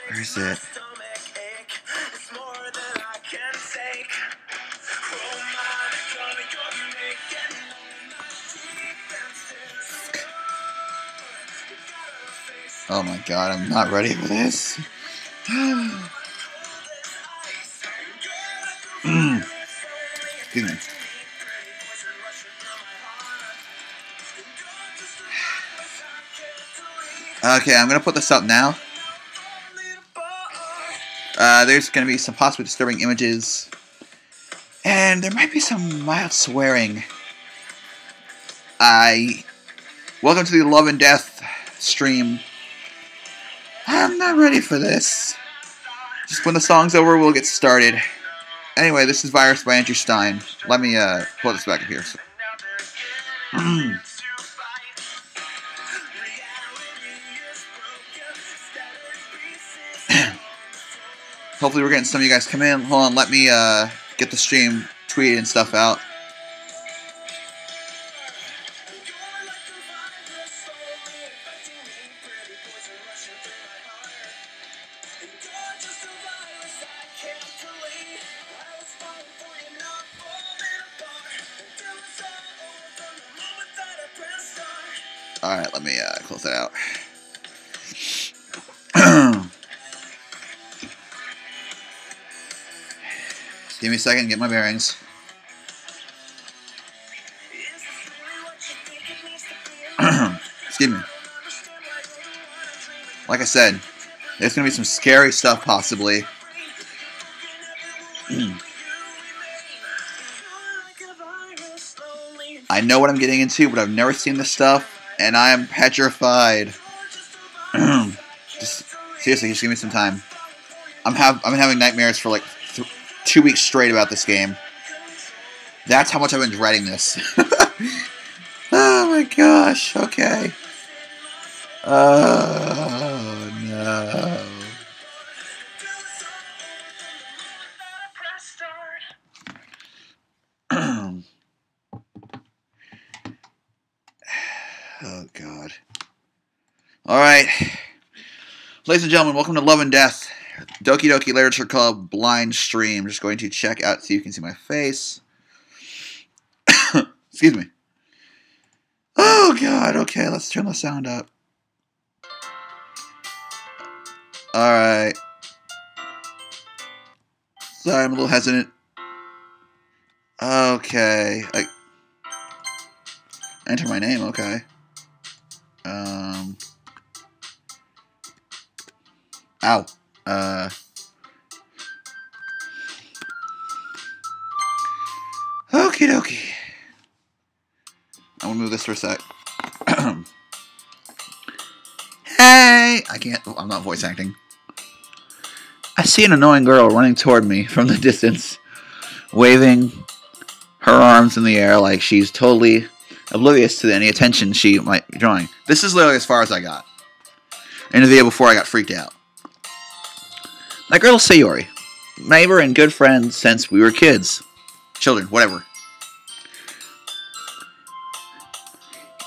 Where is it? Oh my god, I'm not ready for this. Excuse me. Okay, I'm gonna put this up now. There's gonna be some possibly disturbing images, and there might be some mild swearing. Welcome to the Love and Death stream. I'm not ready for this. Just when the song's over, we'll get started. Anyway, this is Virus by Andrew Stein. Let me pull this back up here. Hopefully we're getting some of you guys come in. Hold on, let me get the stream tweeted and stuff out. Alright, let me close that out. Just give me a second, get my bearings. Excuse me. Like I said, there's going to be some scary stuff possibly. I know what I'm getting into, but I've never seen this stuff. And I am petrified. Seriously, just give me some time. I've been having nightmares for like 2 weeks straight about this game. That's how much I've been dreading this. Oh my gosh. Okay. Oh no. Oh god. Alright. Ladies and gentlemen, welcome to Love and Death. Doki Doki Literature Club blind stream. Just going to check out so you can see my face. Excuse me. Oh god, okay, let's turn the sound up. Alright. Sorry, I'm a little hesitant. Okay. Enter my name, okay. Ow. Okie dokie. I'm gonna move this for a sec. Hey! I can't. I'm not voice acting. I see an annoying girl running toward me from the distance, waving her arms in the air like she's totally oblivious to any attention she might be drawing. This is literally as far as I got in the video before I got freaked out. That girl is Sayori, neighbor and good friend since we were kids. Children, whatever.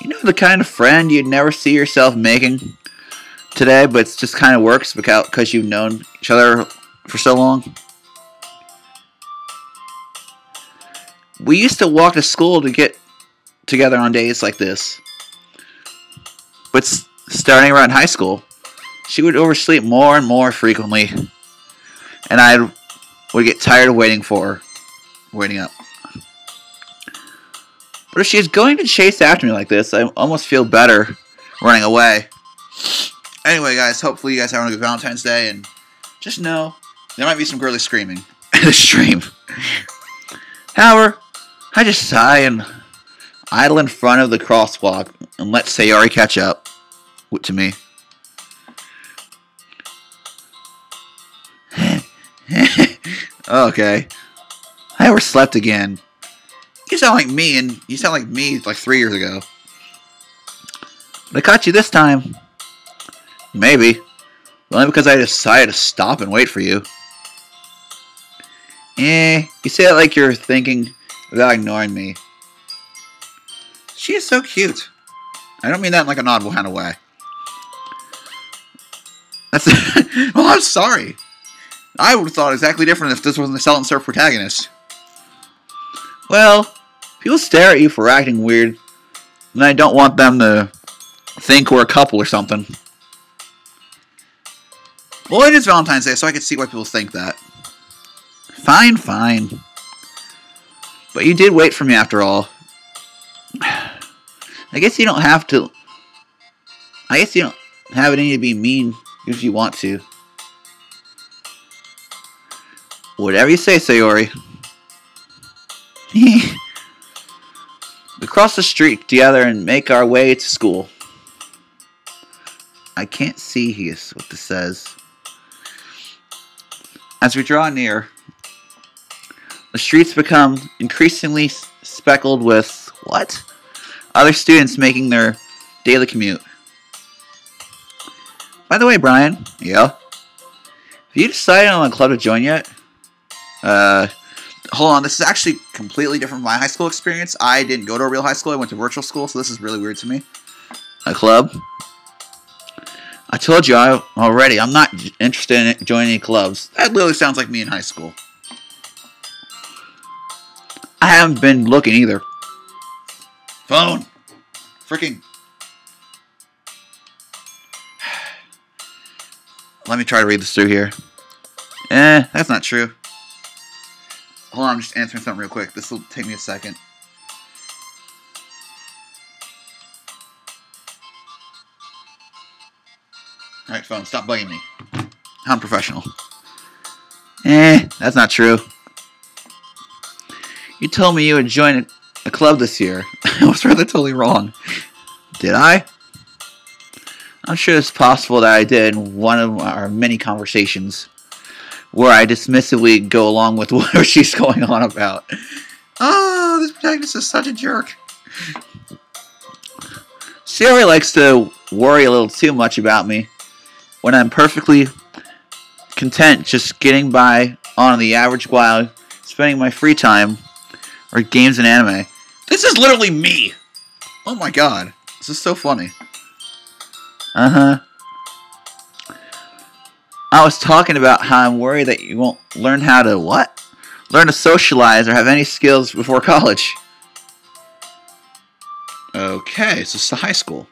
You know the kind of friend you'd never see yourself making today, but it just kind of works because you've known each other for so long? We used to walk to school to get together on days like this. But starting around high school, she would oversleep more and more frequently. And I would get tired of waiting up. But if she's going to chase after me like this, I almost feel better running away. Anyway, guys, hopefully you guys are having a good Valentine's Day, and just know there might be some girly screaming in the stream. However, I just sigh and idle in front of the crosswalk and let Sayori catch up to me. Okay. I overslept again. You sound like me, and you sound like me like 3 years ago. But I caught you this time. Maybe. But only because I decided to stop and wait for you. You say it like you're thinking without ignoring me. She is so cute. I don't mean that in like an odd kind of way. That's well, I'm sorry. I would have thought exactly different if this wasn't the Salt and Surf protagonist. Well, people stare at you for acting weird, and I don't want them to think we're a couple or something. Well, it is Valentine's Day, so I can see why people think that. Fine, fine. But you did wait for me after all. I guess you don't have to... I guess you don't have it in you to be mean if you want to. Whatever you say, Sayori. We cross the street together and make our way to school. I can't see here what this says. As we draw near, the streets become increasingly speckled with, what? Other students making their daily commute. By the way, Brian. Yeah? Have you decided on a club to join yet? Hold on. This is actually completely different from my high school experience. I didn't go to a real high school. I went to virtual school, so this is really weird to me. A club? I told you already, I'm not interested in joining any clubs. That literally sounds like me in high school. I haven't been looking either. Phone. Freaking. Let me try to read this through here. That's not true. Hold on, I'm just answering something real quick. This will take me a second. Alright, phone, stop bugging me. I'm professional. That's not true. You told me you would join a club this year. I was rather totally wrong. Did I? I'm sure it's possible that I did in one of our many conversations where I dismissively go along with whatever she's going on about. Oh, this protagonist is such a jerk. Sayori likes to worry a little too much about me when I'm perfectly content just getting by on the average while spending my free time or games and anime. This is literally me! Oh my god. This is so funny. Uh-huh. I was talking about how I'm worried that you won't learn how to what? Learn to socialize or have any skills before college. Okay, so it's high school.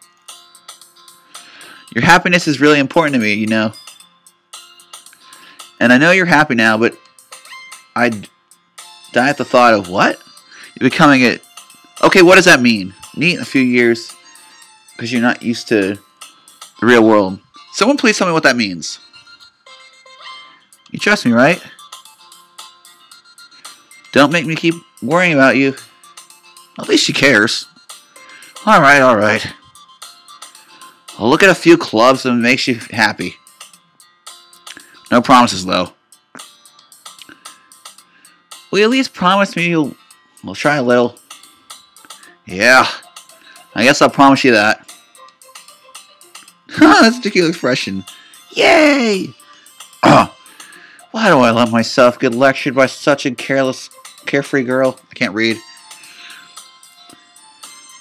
Your happiness is really important to me, you know. And I know you're happy now, but I die at the thought of what? You're becoming a... Okay, what does that mean? Neat in a few years, because you're not used to the real world. Someone please tell me what that means. You trust me, right? Don't make me keep worrying about you. At least she cares. Alright, alright. I'll look at a few clubs that makes you happy. No promises, though. Will you at least promise me we'll try a little? Yeah. I guess I'll promise you that. That's a cute expression. Yay! Why do I let myself get lectured by such a carefree girl? I can't read.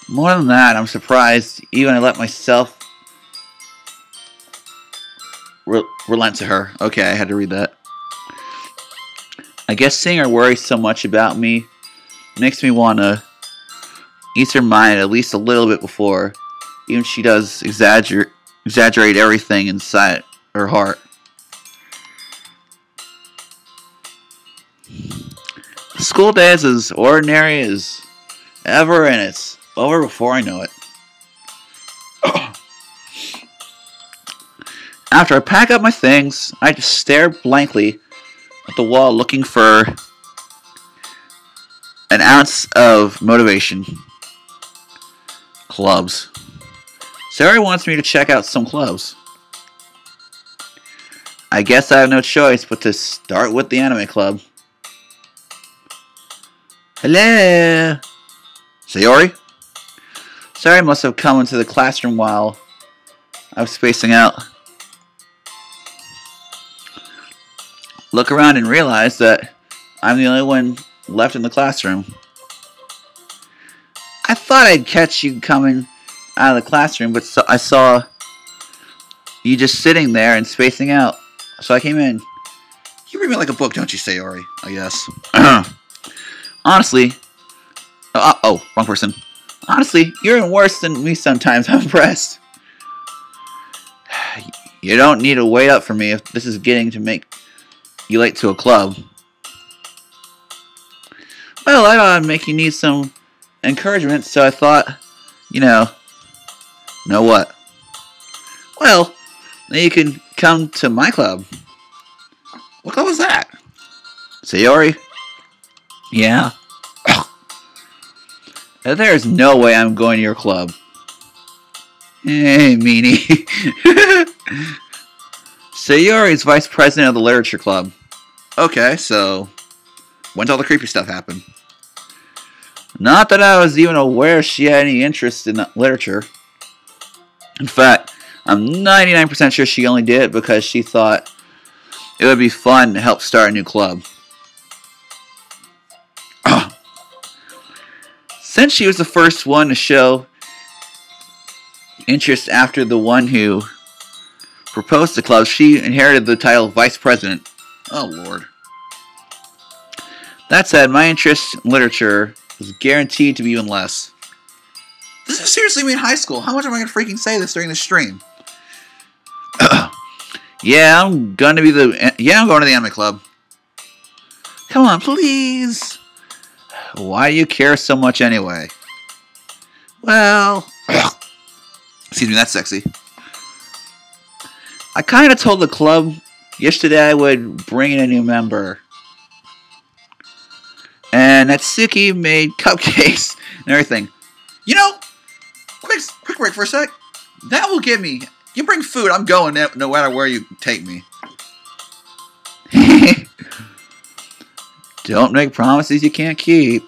More than that, I'm surprised even I let myself relent to her. Okay, I had to read that. I guess seeing her worry so much about me makes me want to ease her mind at least a little bit before even she does exaggerate everything inside her heart. The school day is as ordinary as ever, and it's over before I know it. After I pack up my things, I just stare blankly at the wall looking for an ounce of motivation. Clubs. Sayori wants me to check out some clubs. I guess I have no choice but to start with the anime club. Hello? Sayori? Sayori must have come into the classroom while I was spacing out. Look around and realize that I'm the only one left in the classroom. I thought I'd catch you coming out of the classroom, but I saw you just sitting there and spacing out. So I came in. You read me like a book, don't you, Sayori? I guess. Honestly. Wrong person. Honestly, you're even worse than me sometimes. I'm impressed. You don't need to wait up for me if this is getting to make you late to a club. Well, I thought I'd make you need some encouragement, so I thought, know what? Well, then you can come to my club. What club was that? Sayori? Yeah. There's no way I'm going to your club. Hey, meanie. Sayori is vice president of the literature club. Okay, so when did all the creepy stuff happen? Not that I was even aware she had any interest in literature. In fact, I'm 99% sure she only did it because she thought it would be fun to help start a new club. Since she was the first one to show interest after the one who proposed the club, she inherited the title of vice president. Oh, Lord. That said, my interest in literature was guaranteed to be even less. This is seriously me in high school. How much am I going to freaking say this during the stream? Yeah, I'm going to the anime club. Come on, please. Why do you care so much anyway? Well, excuse me, that's sexy. I kind of told the club yesterday I would bring in a new member. And Natsuki made cupcakes and everything. Quick break for a sec. That will get me. You bring food, I'm going no matter where you take me. Don't make promises you can't keep.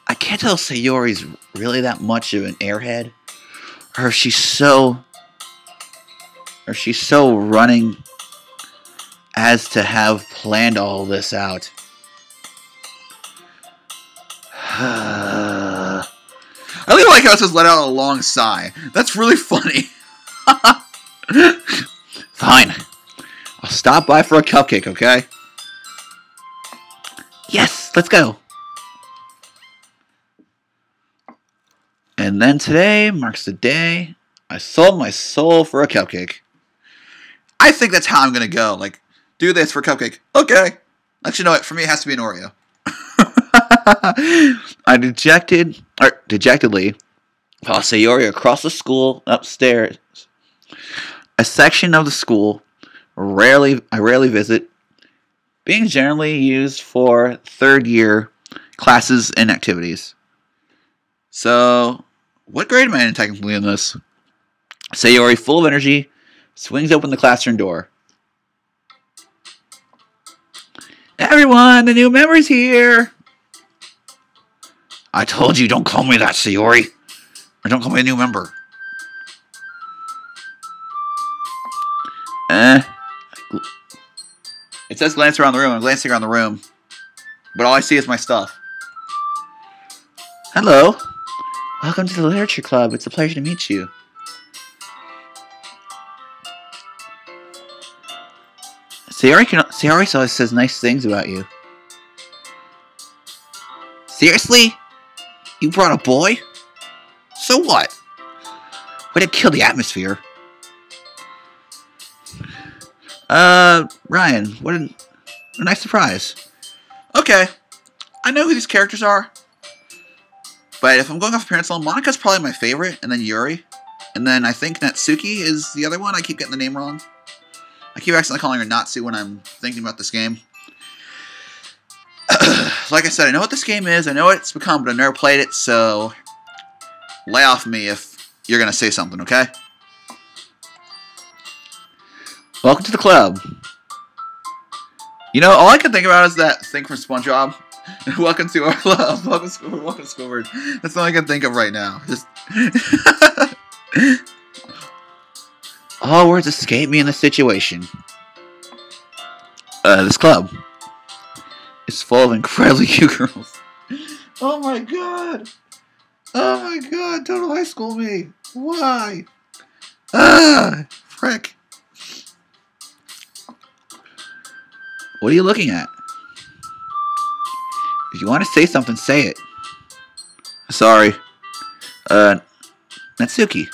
I can't tell if Sayori's really that much of an airhead. Or if she's so running as to have planned all this out. I really like how it just let out a long sigh. That's really funny. Fine. I'll stop by for a cupcake, okay? Yes, let's go. And then today marks the day I sold my soul for a cupcake. I think that's how I'm going to go. Like, do this for a cupcake. Okay. Actually, no, for me, it has to be an Oreo. I dejectedly followed Sayori across the school upstairs. A section of the school I rarely visit, being generally used for third year classes and activities. So, what grade am I in technically in this? Sayori, full of energy, swings open the classroom door. Everyone, the new member's here! I told you, don't call me that, Sayori. Or don't call me a new member. It says glance around the room. I'm glancing around the room. But all I see is my stuff. Hello. Welcome to the Literature Club. It's a pleasure to meet you. Sayori always says nice things about you. Seriously? You brought a boy? So what? Way to kill the atmosphere. Ryan, what a nice surprise. Okay, I know who these characters are. But if I'm going off appearance alone, Monika's probably my favorite, and then Yuri. And then I think Natsuki is the other one. I keep getting the name wrong. I keep accidentally calling her Natsu when I'm thinking about this game. Like I said, I know what this game is, I know what it's become, but I've never played it, so lay off me if you're going to say something, okay? Welcome to the club. All I can think about is that thing from SpongeBob. Welcome to our club. Welcome, Squidward. That's all I can think of right now. Just all words escape me in this situation. This club is full of incredibly cute girls. Oh my god! Oh my god! Total high school me. Why? Ah, frick. What are you looking at? If you want to say something, say it. Sorry. Natsuki.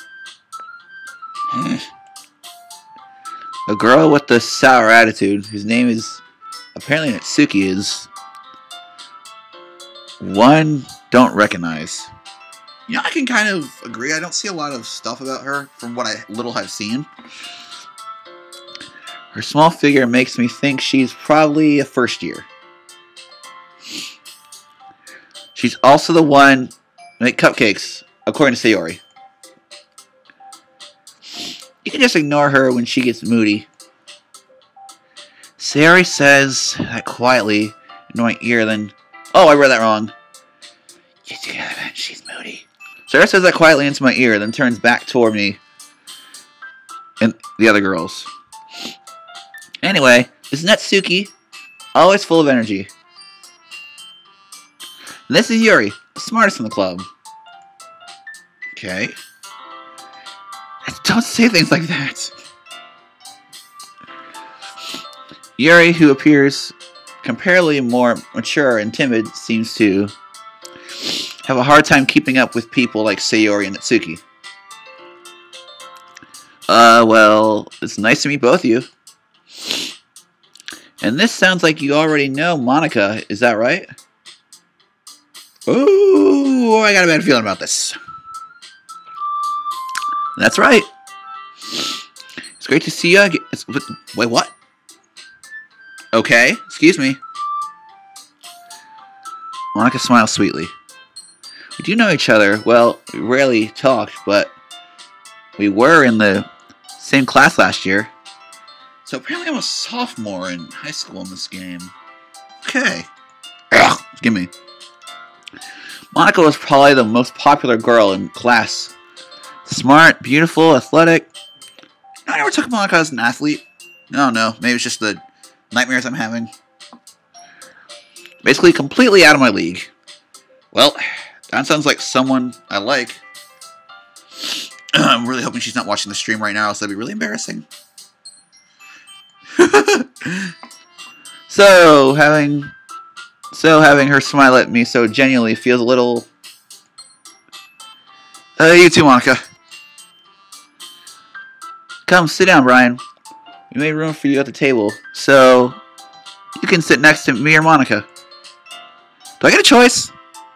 A girl with the sour attitude, whose name is apparently Natsuki, is one don't recognize. You know, I can kind of agree. I don't see a lot of stuff about her from what little I've seen. Her small figure makes me think she's probably a first year. She's also the one to make cupcakes, according to Sayori. You can just ignore her when she gets moody. Sayori says that quietly into my ear, then... Oh, I read that wrong. She's moody. Sayori says that quietly into my ear, then turns back toward me and the other girls. Anyway, this is Natsuki, always full of energy. And this is Yuri, the smartest in the club. Okay. Don't say things like that. Yuri, who appears comparatively more mature and timid, seems to have a hard time keeping up with people like Sayori and Natsuki. Well, it's nice to meet both of you. And this sounds like you already know Monica, is that right? Ooh, I got a bad feeling about this. That's right. It's great to see you again. Wait, what? Okay, excuse me. Monica smiles sweetly. We do know each other. Well, we rarely talked, but we were in the same class last year. So apparently I'm a sophomore in high school in this game. Okay. Ugh, give me. Monica was probably the most popular girl in class. Smart, beautiful, athletic. I never took Monica as an athlete. No, maybe it's just the nightmares I'm having. Basically completely out of my league. Well, that sounds like someone I like. I'm really hoping she's not watching the stream right now, else that'd be really embarrassing. So having her smile at me so genuinely feels a little... you too, Monica. Come, sit down, Brian. We made room for you at the table, so you can sit next to me or Monica. Do I get a choice?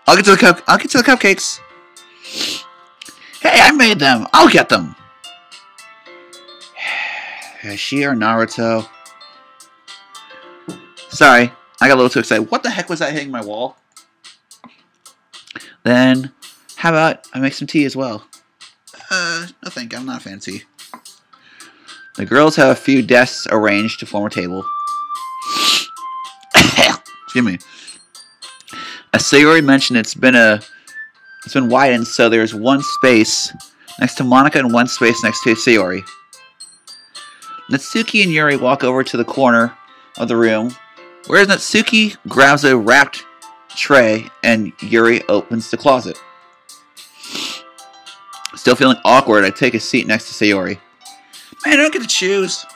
I'll get to the cupcakes. Hey, I made them. I'll get them. Is she or Naruto? Sorry, I got a little too excited. What the heck was that hitting my wall? Then, how about I make some tea as well? No thank you. I'm not a fan of tea. The girls have a few desks arranged to form a table. Excuse me. As Sayori mentioned, it's been widened, so there's one space next to Monica and one space next to Sayori. Natsuki and Yuri walk over to the corner of the room, whereas Natsuki grabs a wrapped tray and Yuri opens the closet. Still feeling awkward, I take a seat next to Sayori. Man, I don't get to choose.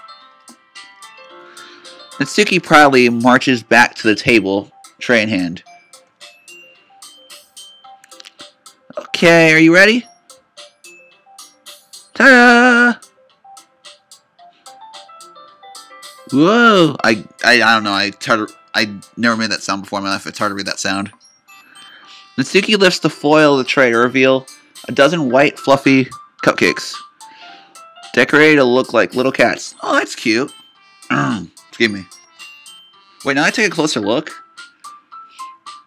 Natsuki proudly marches back to the table, tray in hand. Okay, are you ready? Ta-da! Whoa! I don't know. I never made that sound before in my life. It's hard to read that sound. Natsuki lifts the foil of the tray to reveal a dozen white, fluffy cupcakes, decorated to look like little cats. Oh, that's cute. Excuse me. Wait, now I take a closer look.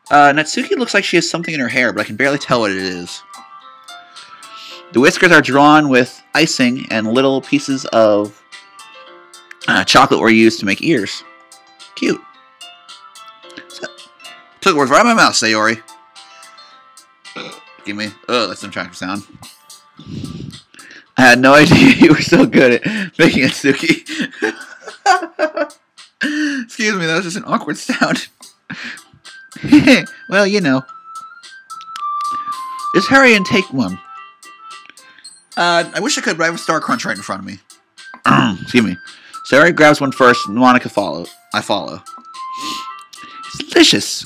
Natsuki looks like she has something in her hair, but I can barely tell what it is. The whiskers are drawn with icing, and little pieces of chocolate were used to make ears. Cute. So, took words right out of my mouth, Sayori. Give me. Oh, that's an attractive sound. I had no idea you were so good at making it, Suki. Excuse me, that was just an awkward sound. Well, you know. Just hurry and take one. I wish I could, but I have a Star Crunch right in front of me. Excuse me. Sayori grabs one first, and Monica I follow. It's delicious.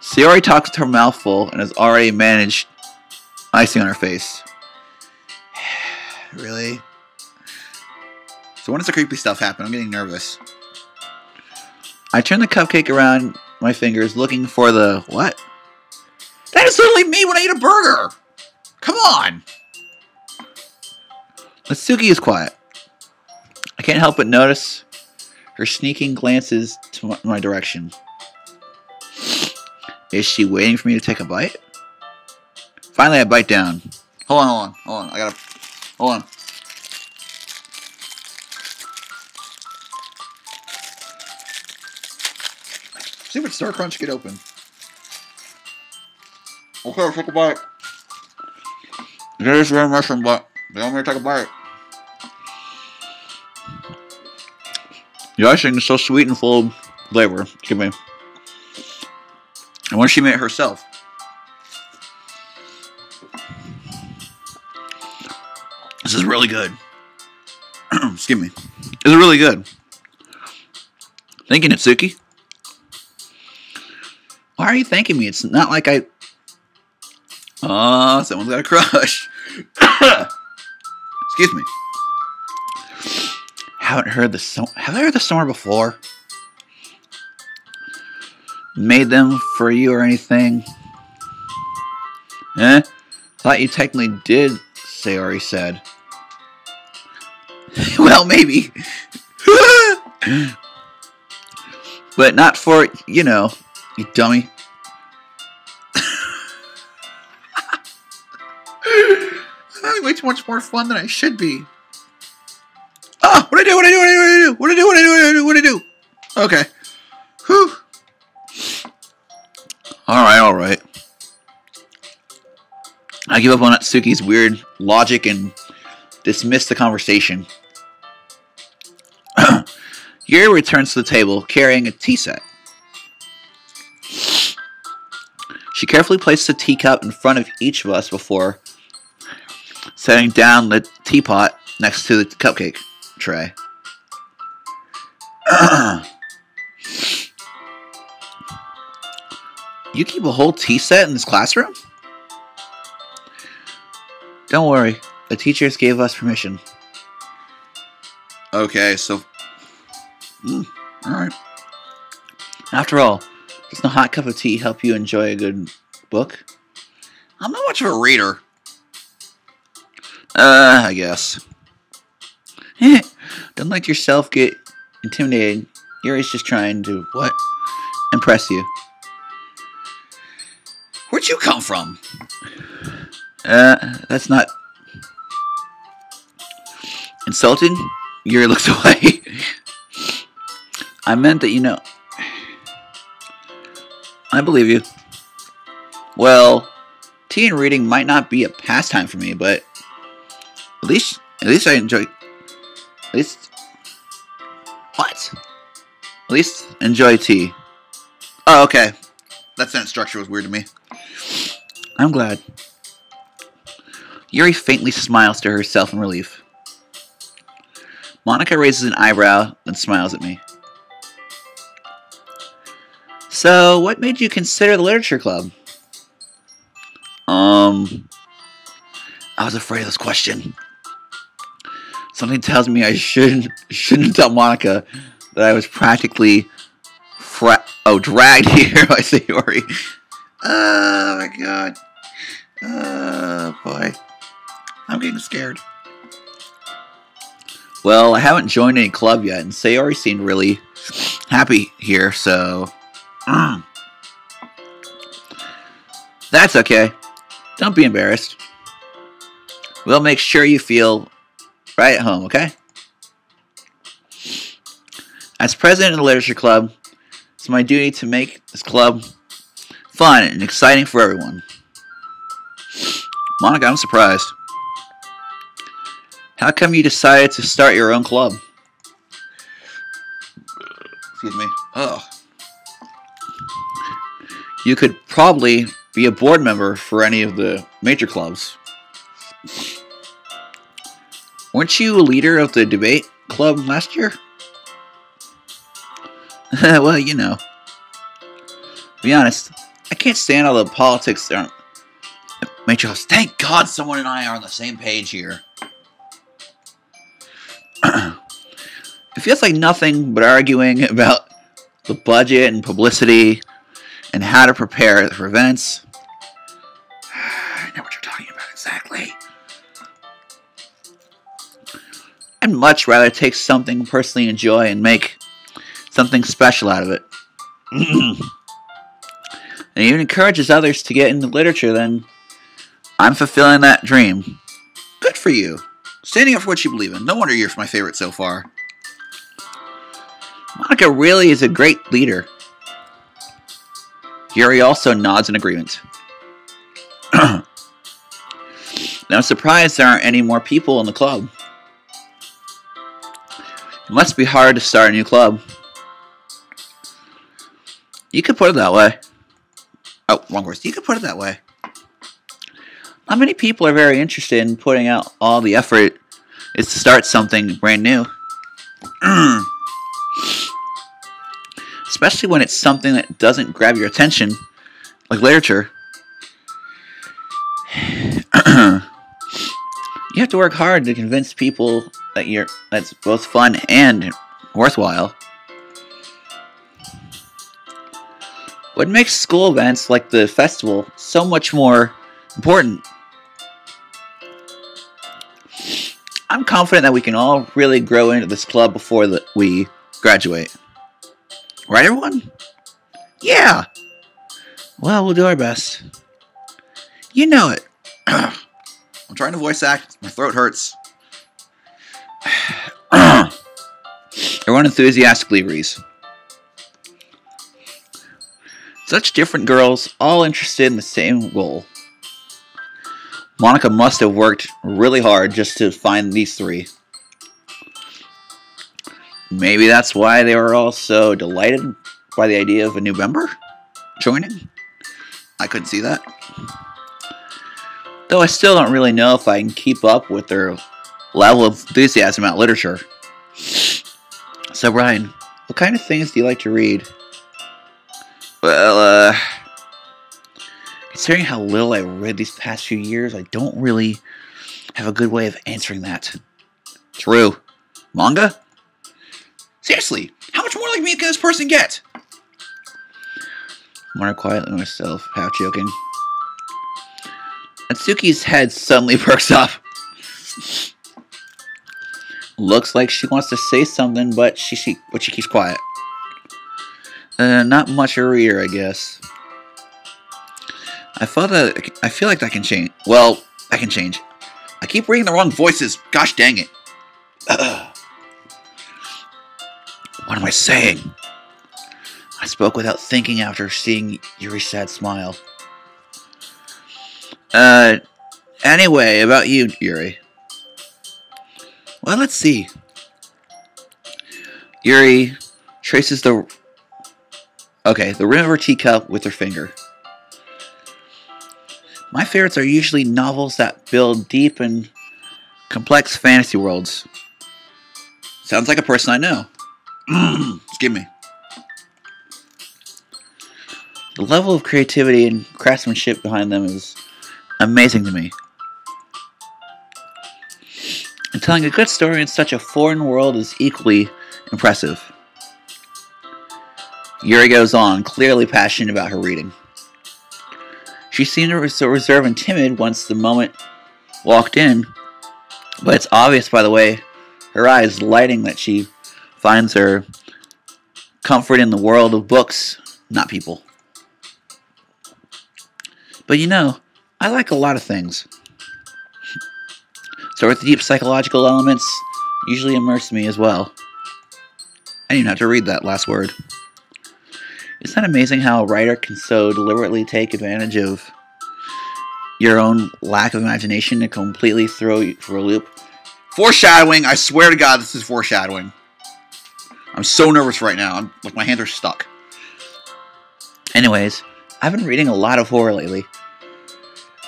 Sayori talks with her mouth full and has already managed icing on her face. Really? So when does the creepy stuff happen? I'm getting nervous. I turn the cupcake around my fingers, looking for the... What? That is literally me when I eat a burger! Come on! Natsuki is quiet. I can't help but notice her sneaking glances to my direction. Is she waiting for me to take a bite? Finally, I bite down. Hold on. I gotta... Hold on. See if Star Crunch get open. Okay, take a bite. It is very mushroom, but they want me to take a bite. The icing is so sweet and full of flavor. Excuse me. And when she made it herself. This is really good. Excuse me. This is really good. Thank you, Natsuki. Why are you thanking me? It's not like I... Oh, someone's got a crush. Excuse me. Have I heard this somewhere before? Made them for you or anything? Eh? Thought you technically did, Sayori said. Well, maybe. But not for, you know, you dummy. I'm having way too much more fun than I should be. Oh, what do I do? Okay. Whew. Alright. I give up on Natsuki's weird logic and dismiss the conversation. Yuri returns to the table, carrying a tea set. She carefully places a teacup in front of each of us before setting down the teapot next to the cupcake tray. You keep a whole tea set in this classroom? Don't worry, the teachers gave us permission. Okay, so... alright. After all, doesn't a hot cup of tea help you enjoy a good book? I'm not much of a reader. I guess. Don't let yourself get intimidated. Yuri's just trying to, what? Impress you. Where'd you come from? That's not... Insulting? Yuri looks away. I meant that, you know... I believe you. Well, tea and reading might not be a pastime for me, but... At least I enjoy... At least... What? At least enjoy tea. Oh, okay. That sentence structure was weird to me. I'm glad. Yuri faintly smiles to herself in relief. Monica raises an eyebrow and smiles at me. So, what made you consider the literature club? I was afraid of this question. Something tells me I shouldn't tell Monica that I was practically dragged here by Sayori. Oh my god. Oh boy. I'm getting scared. Well, I haven't joined any club yet, and Sayori seemed really happy here, so... That's okay. Don't be embarrassed. We'll make sure you feel right at home, okay? As president of the Literature Club, it's my duty to make this club fun and exciting for everyone. Monica, I'm surprised. How come you decided to start your own club? Excuse me. Ugh. You could probably be a board member for any of the major clubs. Weren't you a leader of the debate club last year? Well, you know. To be honest, I can't stand all the politics that aren't. Matrix, thank God someone and I are on the same page here. It feels like nothing but arguing about the budget and publicity and how to prepare for events. I know what you're talking about exactly. I'd much rather take something I personally enjoy and make something special out of it. And it even encourages others to get into literature, then I'm fulfilling that dream. Good for you. Standing up for what you believe in. No wonder you're my favorite so far. Monica really is a great leader. Yuri also nods in agreement. Now I'm surprised there aren't any more people in the club. It must be hard to start a new club. You could put it that way. Oh, wrong words. You could put it that way. Not many people are very interested in putting out all the effort is to start something brand new. Especially when it's something that doesn't grab your attention, like literature. You have to work hard to convince people that that's both fun and worthwhile. What makes school events like the festival so much more important? I'm confident that we can all really grow into this club before we graduate. Right, everyone? Yeah! Well, we'll do our best. You know it. I'm trying to voice act. My throat hurts. Everyone enthusiastically agrees. Such different girls, all interested in the same goal. Monica must have worked really hard just to find these three. Maybe that's why they were all so delighted by the idea of a new member joining. I couldn't see that. Though I still don't really know if I can keep up with their level of enthusiasm about literature. So, Brian, what kind of things do you like to read? Well, considering how little I read these past few years, I don't really have a good way of answering that. True. Manga? Seriously, how much more like me can this person get? I wonder quietly to myself, half joking. Atsuki's head suddenly perks up. Looks like she wants to say something, but she keeps quiet. Not much a reader, I guess. I feel like that can change. Well, that can change. I keep reading the wrong voices. Gosh dang it. What am I saying? I spoke without thinking after seeing Yuri's sad smile. Anyway, about you, Yuri. Well, let's see. Yuri traces the rim of her teacup with her finger. My favorites are usually novels that build deep and complex fantasy worlds. Sounds like a person I know. Excuse me. The level of creativity and craftsmanship behind them is amazing to me. And telling a good story in such a foreign world is equally impressive. Yuri goes on, clearly passionate about her reading. She seemed so reserved and timid once the moment walked in, but it's obvious by the way her eyes lighting that she finds her comfort in the world of books, not people. But you know, I like a lot of things. So with the deep psychological elements usually immerse me as well. I didn't even have to read that last word. Isn't that amazing how a writer can so deliberately take advantage of your own lack of imagination to completely throw you for a loop? Foreshadowing! I swear to God this is foreshadowing. I'm so nervous right now. My hands are stuck. Anyways, I've been reading a lot of horror lately.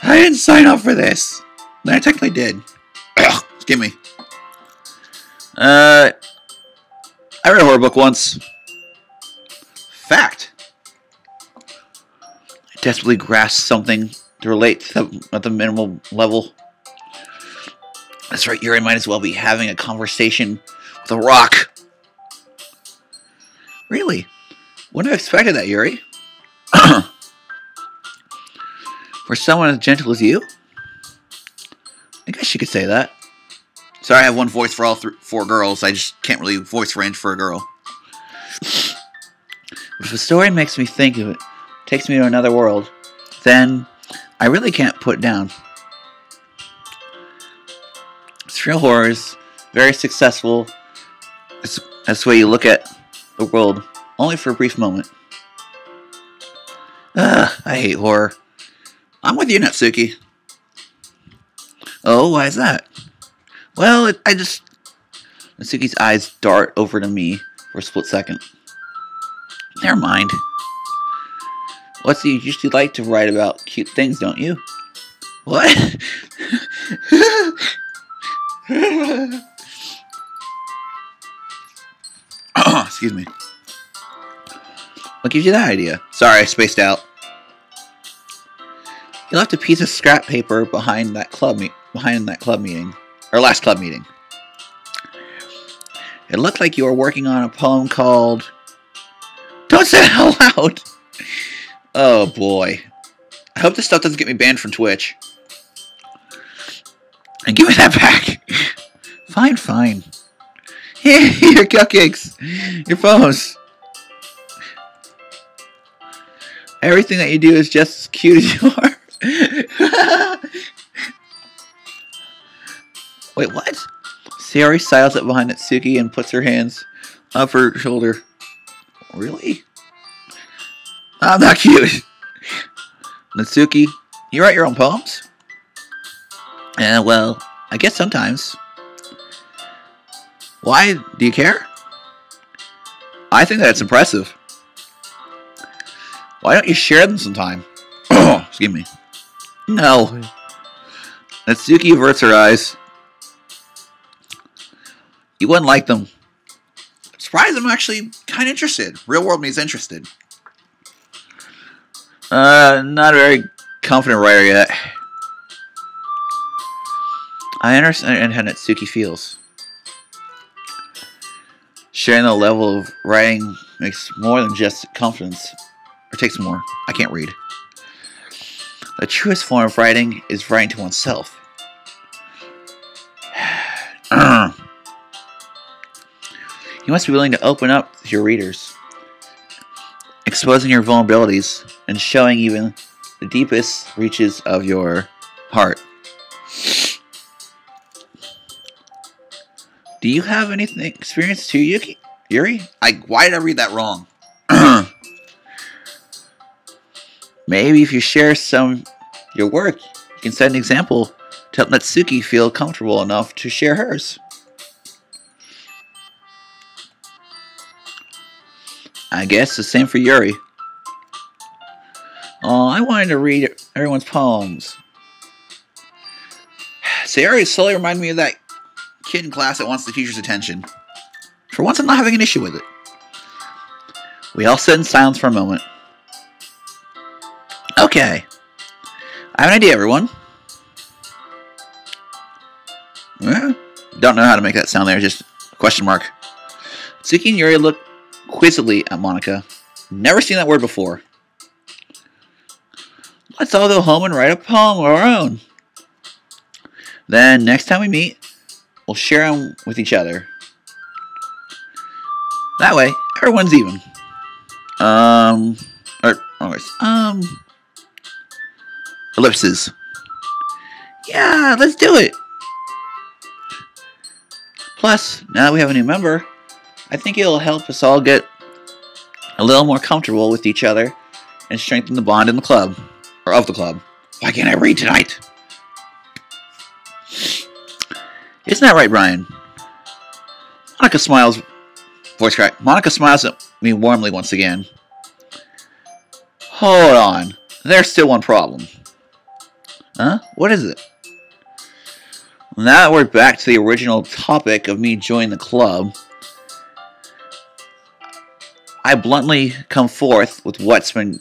I didn't sign up for this. I technically did. Excuse me. I read a horror book once. Fact. I desperately grasped something to relate to them at the minimal level. That's right, Yuri might as well be having a conversation with a rock. Really? Wouldn't have expected that, Yuri. For someone as gentle as you? I guess you could say that. Sorry, I have one voice for all four girls. I just can't really voice range for a girl. If a story makes me think of it, takes me to another world, then I really can't put it down. Surreal horror is very successful. That's the way you look at the world, only for a brief moment. I hate horror. I'm with you, Natsuki. Oh, why is that? Well, Natsuki's eyes dart over to me for a split second. Never mind. What do you usually like to write about cute things, don't you? What? Excuse me. What gives you that idea? Sorry, I spaced out. You left a piece of scrap paper behind that club meeting, or last club meeting. It looked like you were working on a poem called. Don't say it out loud. Oh boy. I hope this stuff doesn't get me banned from Twitch. And give me that back. Fine, fine. Here, your cupcakes, your poems. Everything that you do is just as cute as you are. Wait, what? Sayori sidles up behind Natsuki and puts her hands up her shoulder. Really? I'm not cute. Natsuki, you write your own poems? Well, I guess sometimes. Why? Do you care? I think that's impressive. Why don't you share them sometime? Excuse me. No. Natsuki averts her eyes. You wouldn't like them. Surprised I'm actually kind of interested. Real world me's interested. Not a very confident writer yet. I understand how Natsuki feels. Sharing the level of writing makes more than just confidence. Or takes more. I can't read. The truest form of writing is writing to oneself. You must be willing to open up to your readers, exposing your vulnerabilities and showing even the deepest reaches of your heart. Do you have anything experience too, Yuri? Why did I read that wrong? Maybe if you share your work, you can set an example to help Natsuki feel comfortable enough to share hers. I guess the same for Yuri. Oh, I wanted to read everyone's poems. Sayori slowly reminded me of that kid in class that wants the teacher's attention. For once, I'm not having an issue with it. We all sit in silence for a moment. Okay. I have an idea, everyone. Don't know how to make that sound there, just question mark. Tsuki and Yuri look quizzically at Monica. Never seen that word before. Let's all go home and write a poem of our own. Then, next time we meet, we'll share them with each other. That way, everyone's even. Ellipses. Yeah, let's do it. Plus, now that we have a new member, I think it'll help us all get a little more comfortable with each other and strengthen the bond in the club. Or of the club. Why can't I read tonight? Isn't that right, Brian? Monica smiles. Voice crack. Monica smiles at me warmly once again. Hold on. There's still one problem. Huh? What is it? Now that we're back to the original topic of me joining the club, I bluntly come forth with what's been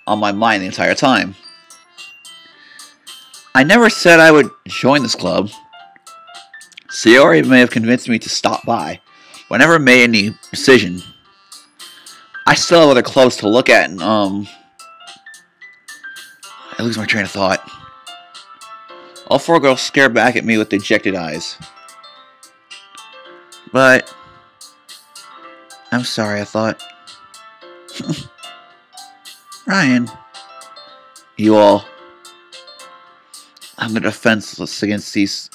on my mind the entire time. I never said I would join this club. Sayori may have convinced me to stop by, but I never made any decision. I still have other clubs to look at, and I lose my train of thought. All four girls stare back at me with dejected eyes. But I'm sorry, I thought. Ryan, you all. I'm the defenseless against these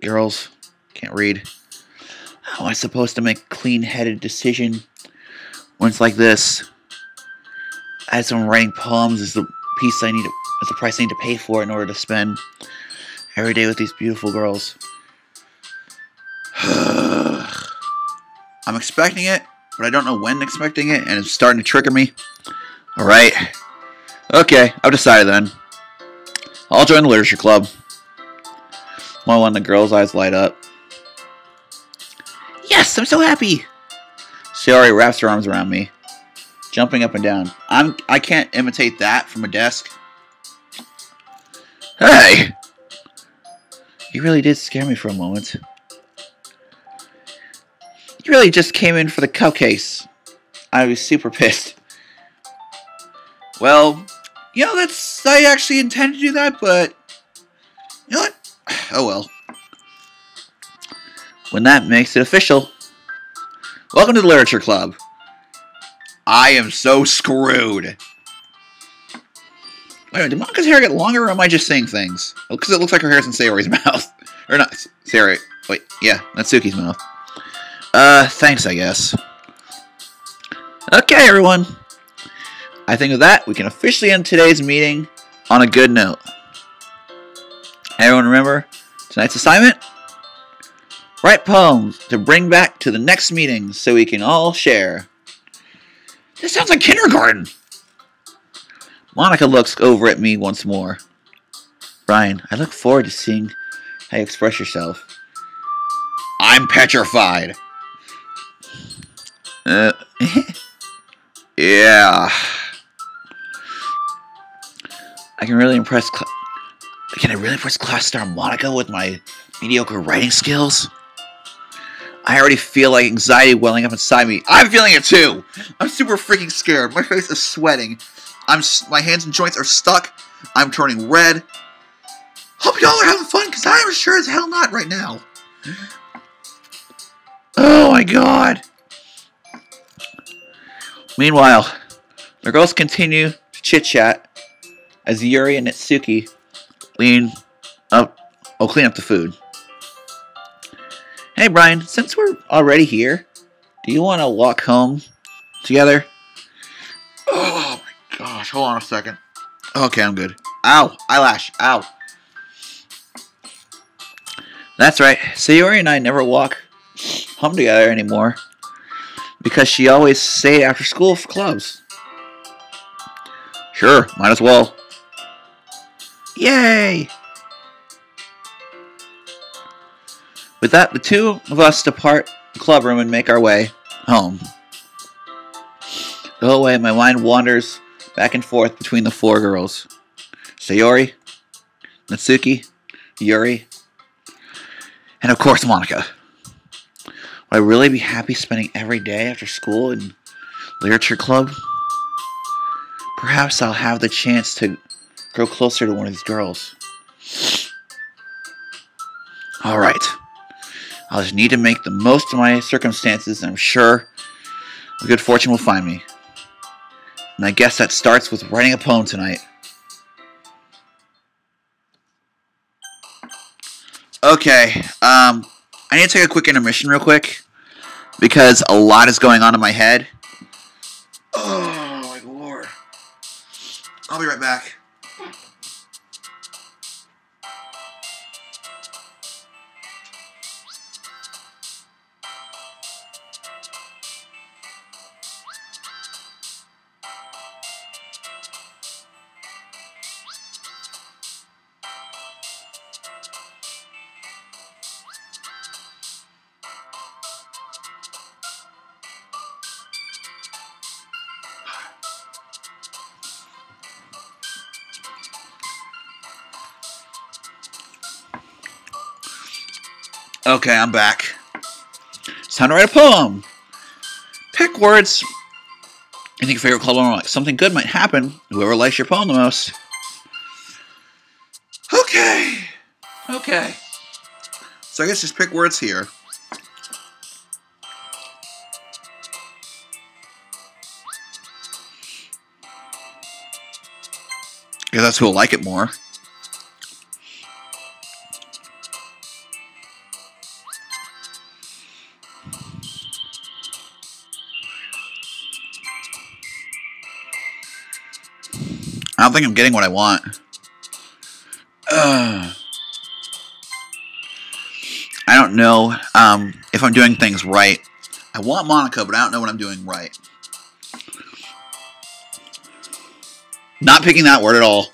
girls. Can't read. How am I supposed to make a clean-headed decision when it's like this? As I'm writing poems is the piece I need to, is the price I need to pay for in order to spend every day with these beautiful girls. I'm expecting it, but I don't know when expecting it, and it's starting to trigger me. Alright. Okay, I've decided then. I'll join the literature club. One of the girls' eyes light up. Yes, I'm so happy! Sayori wraps her arms around me, jumping up and down. I can't imitate that from a desk. Hey! You really did scare me for a moment. You really just came in for the cupcakes. I was super pissed. Well, I actually intended to do that, but you know what? Oh well. When that makes it official. Welcome to the Literature Club. I am so screwed. Wait a minute, did Monika's hair get longer, or am I just saying things? Because it looks like her hair's in Sayori's mouth. Or not, Sayori. Wait, yeah, Natsuki's mouth. Thanks, I guess. Okay, everyone. I think with that, we can officially end today's meeting on a good note. Everyone remember tonight's assignment? Write poems to bring back to the next meeting so we can all share. This sounds like kindergarten. Monika looks over at me once more. Ryan, I look forward to seeing how you express yourself. I'm petrified. Yeah. Can I really impress class star Monika with my mediocre writing skills? I already feel like anxiety welling up inside me. I'm feeling it too! I'm super freaking scared. My face is sweating. My hands and joints are stuck. I'm turning red. Hope y'all are having fun, because I am sure as hell not right now. Oh my god. Meanwhile, the girls continue to chit-chat as Yuri and Natsuki clean up the food. Hey Brian, since we're already here, do you want to walk home together? Oh my gosh, hold on a second. Okay, I'm good. Ow, eyelash, ow. That's right, Sayori and I never walk home together anymore because she always stayed after school for clubs. Sure, might as well. Yay! With that, the two of us depart the club room and make our way home. The whole way, my mind wanders back and forth between the four girls. Sayori, Natsuki, Yuri, and of course Monika. Would I really be happy spending every day after school in literature club? Perhaps I'll have the chance to grow closer to one of these girls. Alright. I'll just need to make the most of my circumstances, and I'm sure good fortune will find me. And I guess that starts with writing a poem tonight. Okay, I need to take a quick intermission real quick, because a lot is going on in my head. Oh my lord. I'll be right back. Okay, I'm back. It's time to write a poem. Pick words you think your favorite club owner likes. Something good might happen. Whoever likes your poem the most. Okay. Okay. So I guess just pick words here. Because that's who'll like it more. I don't think I'm getting what I want. I don't know if I'm doing things right. I want Monica, but I don't know what I'm doing right. Not picking that word at all.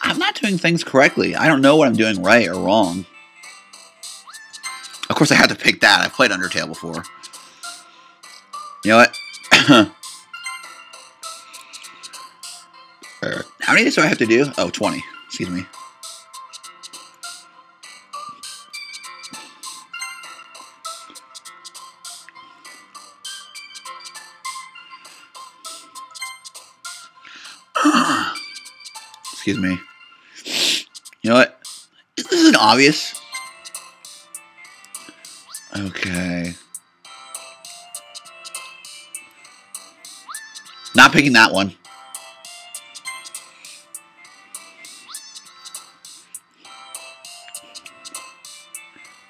I'm not doing things correctly. I don't know what I'm doing right or wrong. Of course, I had to pick that. I've played Undertale before. You know what? How many do I have to do? Oh, 20. Excuse me. Excuse me. You know what? This isn't obvious. Okay. Not picking that one.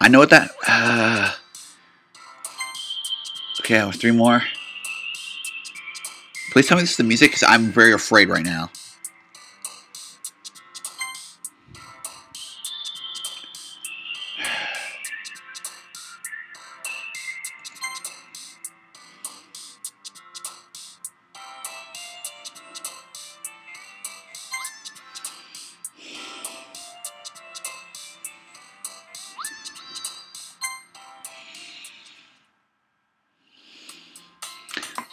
I know what that... okay, I have 3 more. Please tell me this is the music, because I'm very afraid right now.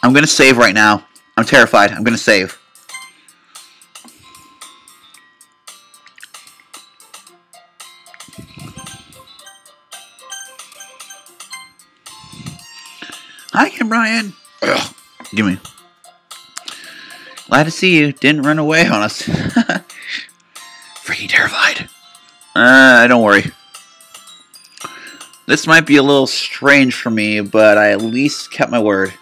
I'm going to save right now. I'm terrified. I'm going to save. Hi again, Brian. Ugh. Give me. Glad to see you. Didn't run away on us. Freaking terrified. Don't worry. This might be a little strange for me, but I at least kept my word.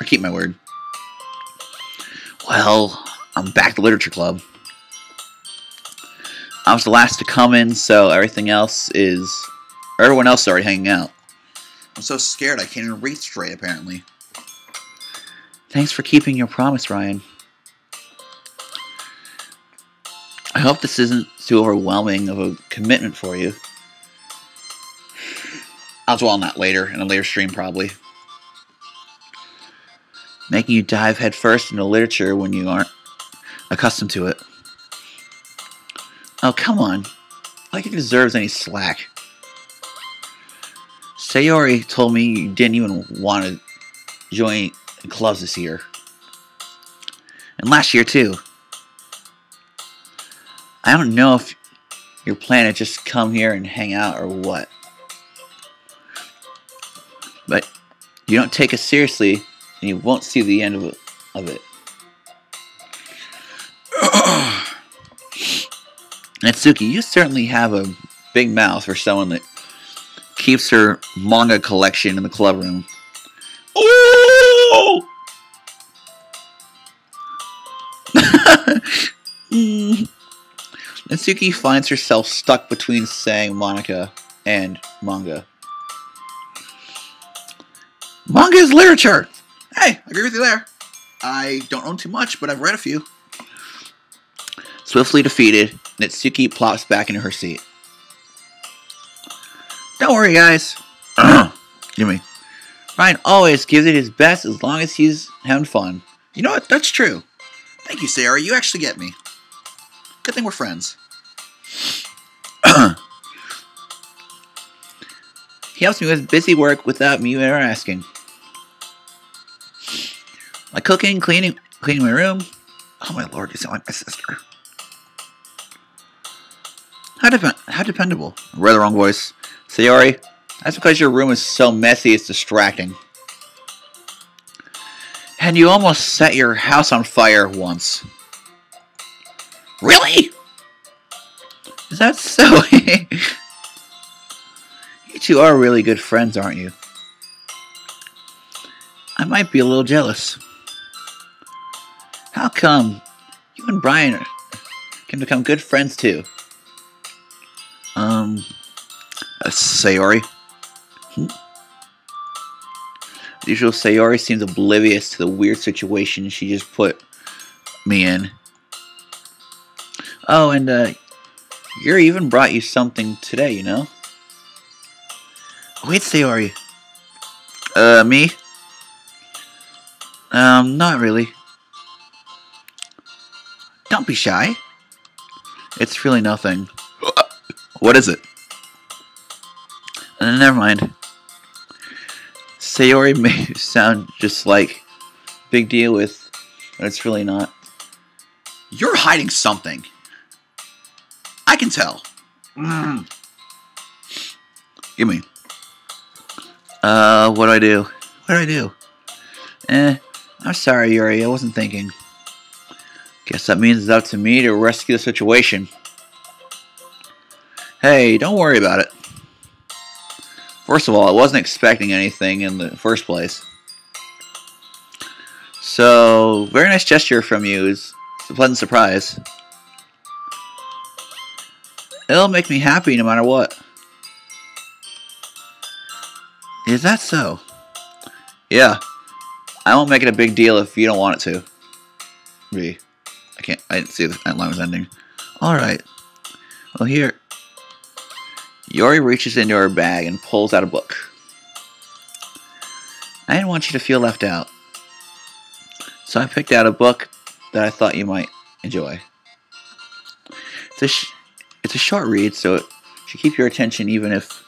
Or keep my word. Well, I'm back to Literature Club. I was the last to come in, so everyone else is already hanging out. I'm so scared I can't even read straight, apparently. Thanks for keeping your promise, Ryan. I hope this isn't too overwhelming of a commitment for you. I'll dwell on that later, in a later stream, probably. Making you dive headfirst into literature when you aren't accustomed to it. Oh, come on. Like it deserves any slack. Sayori told me you didn't even want to join clubs this year. And last year, too. I don't know if your plan is just come here and hang out or what. But you don't take us seriously, and you won't see the end of it. Natsuki, you certainly have a big mouth for someone that keeps her manga collection in the club room. Ooh! Natsuki finds herself stuck between saying Monica and manga. Manga is literature! Hey, I agree with you there. I don't own too much, but I've read a few. Swiftly defeated, Natsuki plops back into her seat. Don't worry, guys. You mean Ryan always gives it his best as long as he's having fun. You know what? That's true. Thank you, Sayori. You actually get me. Good thing we're friends. He helps me with busy work without me ever asking. Like cooking, cleaning my room. Oh my lord, you sound like my sister. How dependable. I read the wrong voice. Sayori, that's because your room is so messy it's distracting. And you almost set your house on fire once. Really? Is that so? You two are really good friends, aren't you? I might be a little jealous. How come you and Brian can become good friends too? Sayori? The usual Sayori seems oblivious to the weird situation she just put me in. Oh, and Yuri even brought you something today, you know? Wait, Sayori. Me? Not really. Don't be shy. It's really nothing. What is it? Never mind. Sayori may sound just like big deal with, but it's really not. You're hiding something. I can tell. Give me. What do I do? What do I do? I'm sorry, Yuri. I wasn't thinking. Guess that means it's up to me to rescue the situation. Hey, don't worry about it. First of all, I wasn't expecting anything in the first place. So, very nice gesture from you. It's a pleasant surprise. It'll make me happy no matter what. Is that so? Yeah. I won't make it a big deal if you don't want it to. I didn't see that line was ending. Alright. Well, here. Yuri reaches into her bag and pulls out a book. I didn't want you to feel left out. So I picked out a book that I thought you might enjoy. It's a short read, so it should keep your attention even if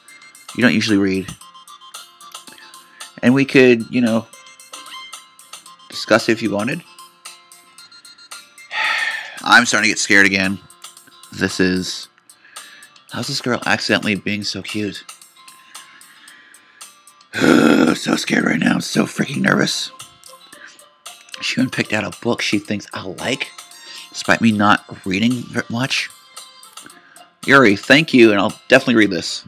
you don't usually read. And we could, you know, discuss it if you wanted. I'm starting to get scared again. How's this girl accidentally being so cute? So scared right now. I'm so freaking nervous. She even picked out a book she thinks I'll like, despite me not reading very much. Yuri, thank you, and I'll definitely read this.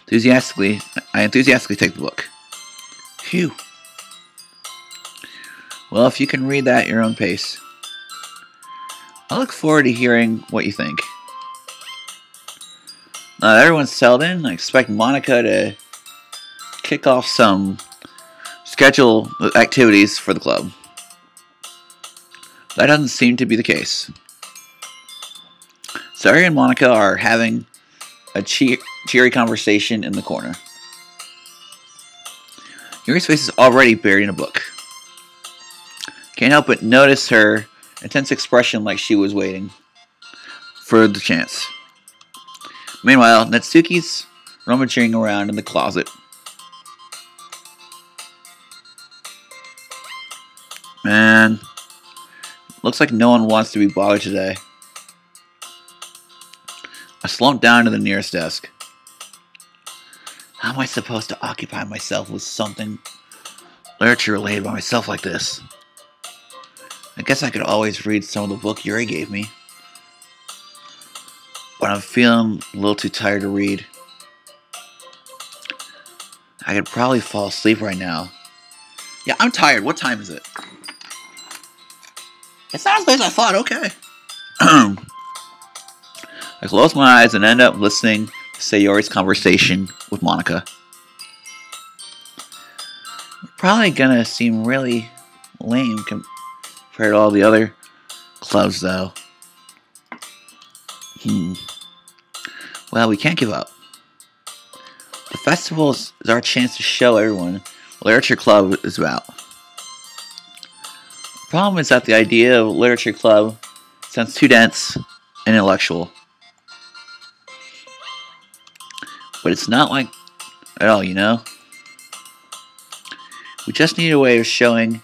I enthusiastically take the book. Phew. Well, if you can read that at your own pace. I look forward to hearing what you think. Now that everyone's settled in, I expect Monica to kick off some schedule activities for the club. That doesn't seem to be the case. Sari and Monica are having a cheery conversation in the corner. Yuri's face is already buried in a book. Can't help but notice her intense expression like she was waiting for the chance. Meanwhile, Natsuki's rummaging around in the closet. Man, looks like no one wants to be bothered today. I slumped down to the nearest desk. How am I supposed to occupy myself with something literature related by myself like this? I guess I could always read some of the book Yuri gave me. But I'm feeling a little too tired to read. I could probably fall asleep right now. Yeah, I'm tired. What time is it? It's not as late as I thought. Okay. I close my eyes and end up listening to Sayori's conversation with Monica. We're probably gonna seem really lame compared to all the other clubs, though. Well, we can't give up. The festival is our chance to show everyone what Literature Club is about. The problem is that the idea of Literature Club sounds too dense and intellectual. But it's not like at all, you know? We just need a way of showing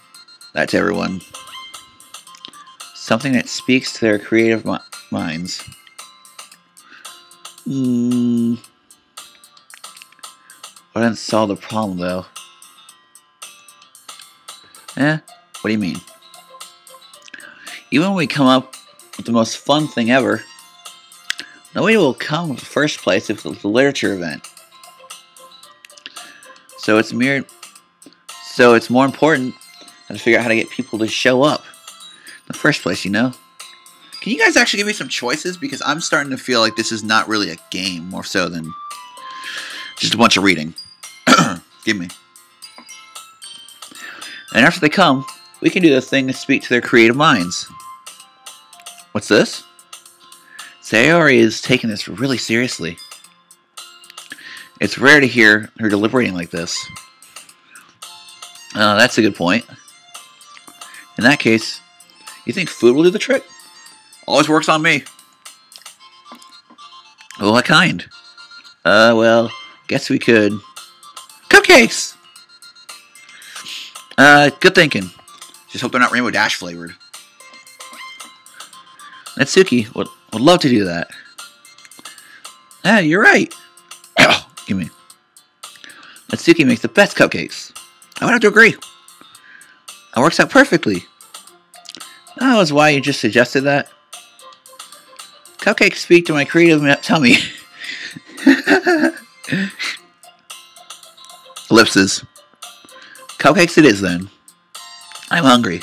that to everyone. Something that speaks to their creative minds. Wouldn't solve the problem, though. What do you mean? Even when we come up with the most fun thing ever, nobody will come in the first place if it's a literature event. So it's more important to figure out how to get people to show up in the first place, you know? Can you guys actually give me some choices? Because I'm starting to feel like this is not really a game, more so than just a bunch of reading. Give me. And after they come, we can do the thing to speak to their creative minds. What's this? Sayori is taking this really seriously. It's rare to hear her deliberating like this. That's a good point. In that case, you think food will do the trick? Always works on me. Oh, what kind? Well, guess we could. Cupcakes! Good thinking. Just hope they're not Rainbow Dash flavored. Natsuki would love to do that. You're right. Give me. Natsuki makes the best cupcakes. I would have to agree. That works out perfectly. That was why you just suggested that. Cupcakes speak to my creative tummy. Ellipses. Cupcakes it is then. I'm hungry.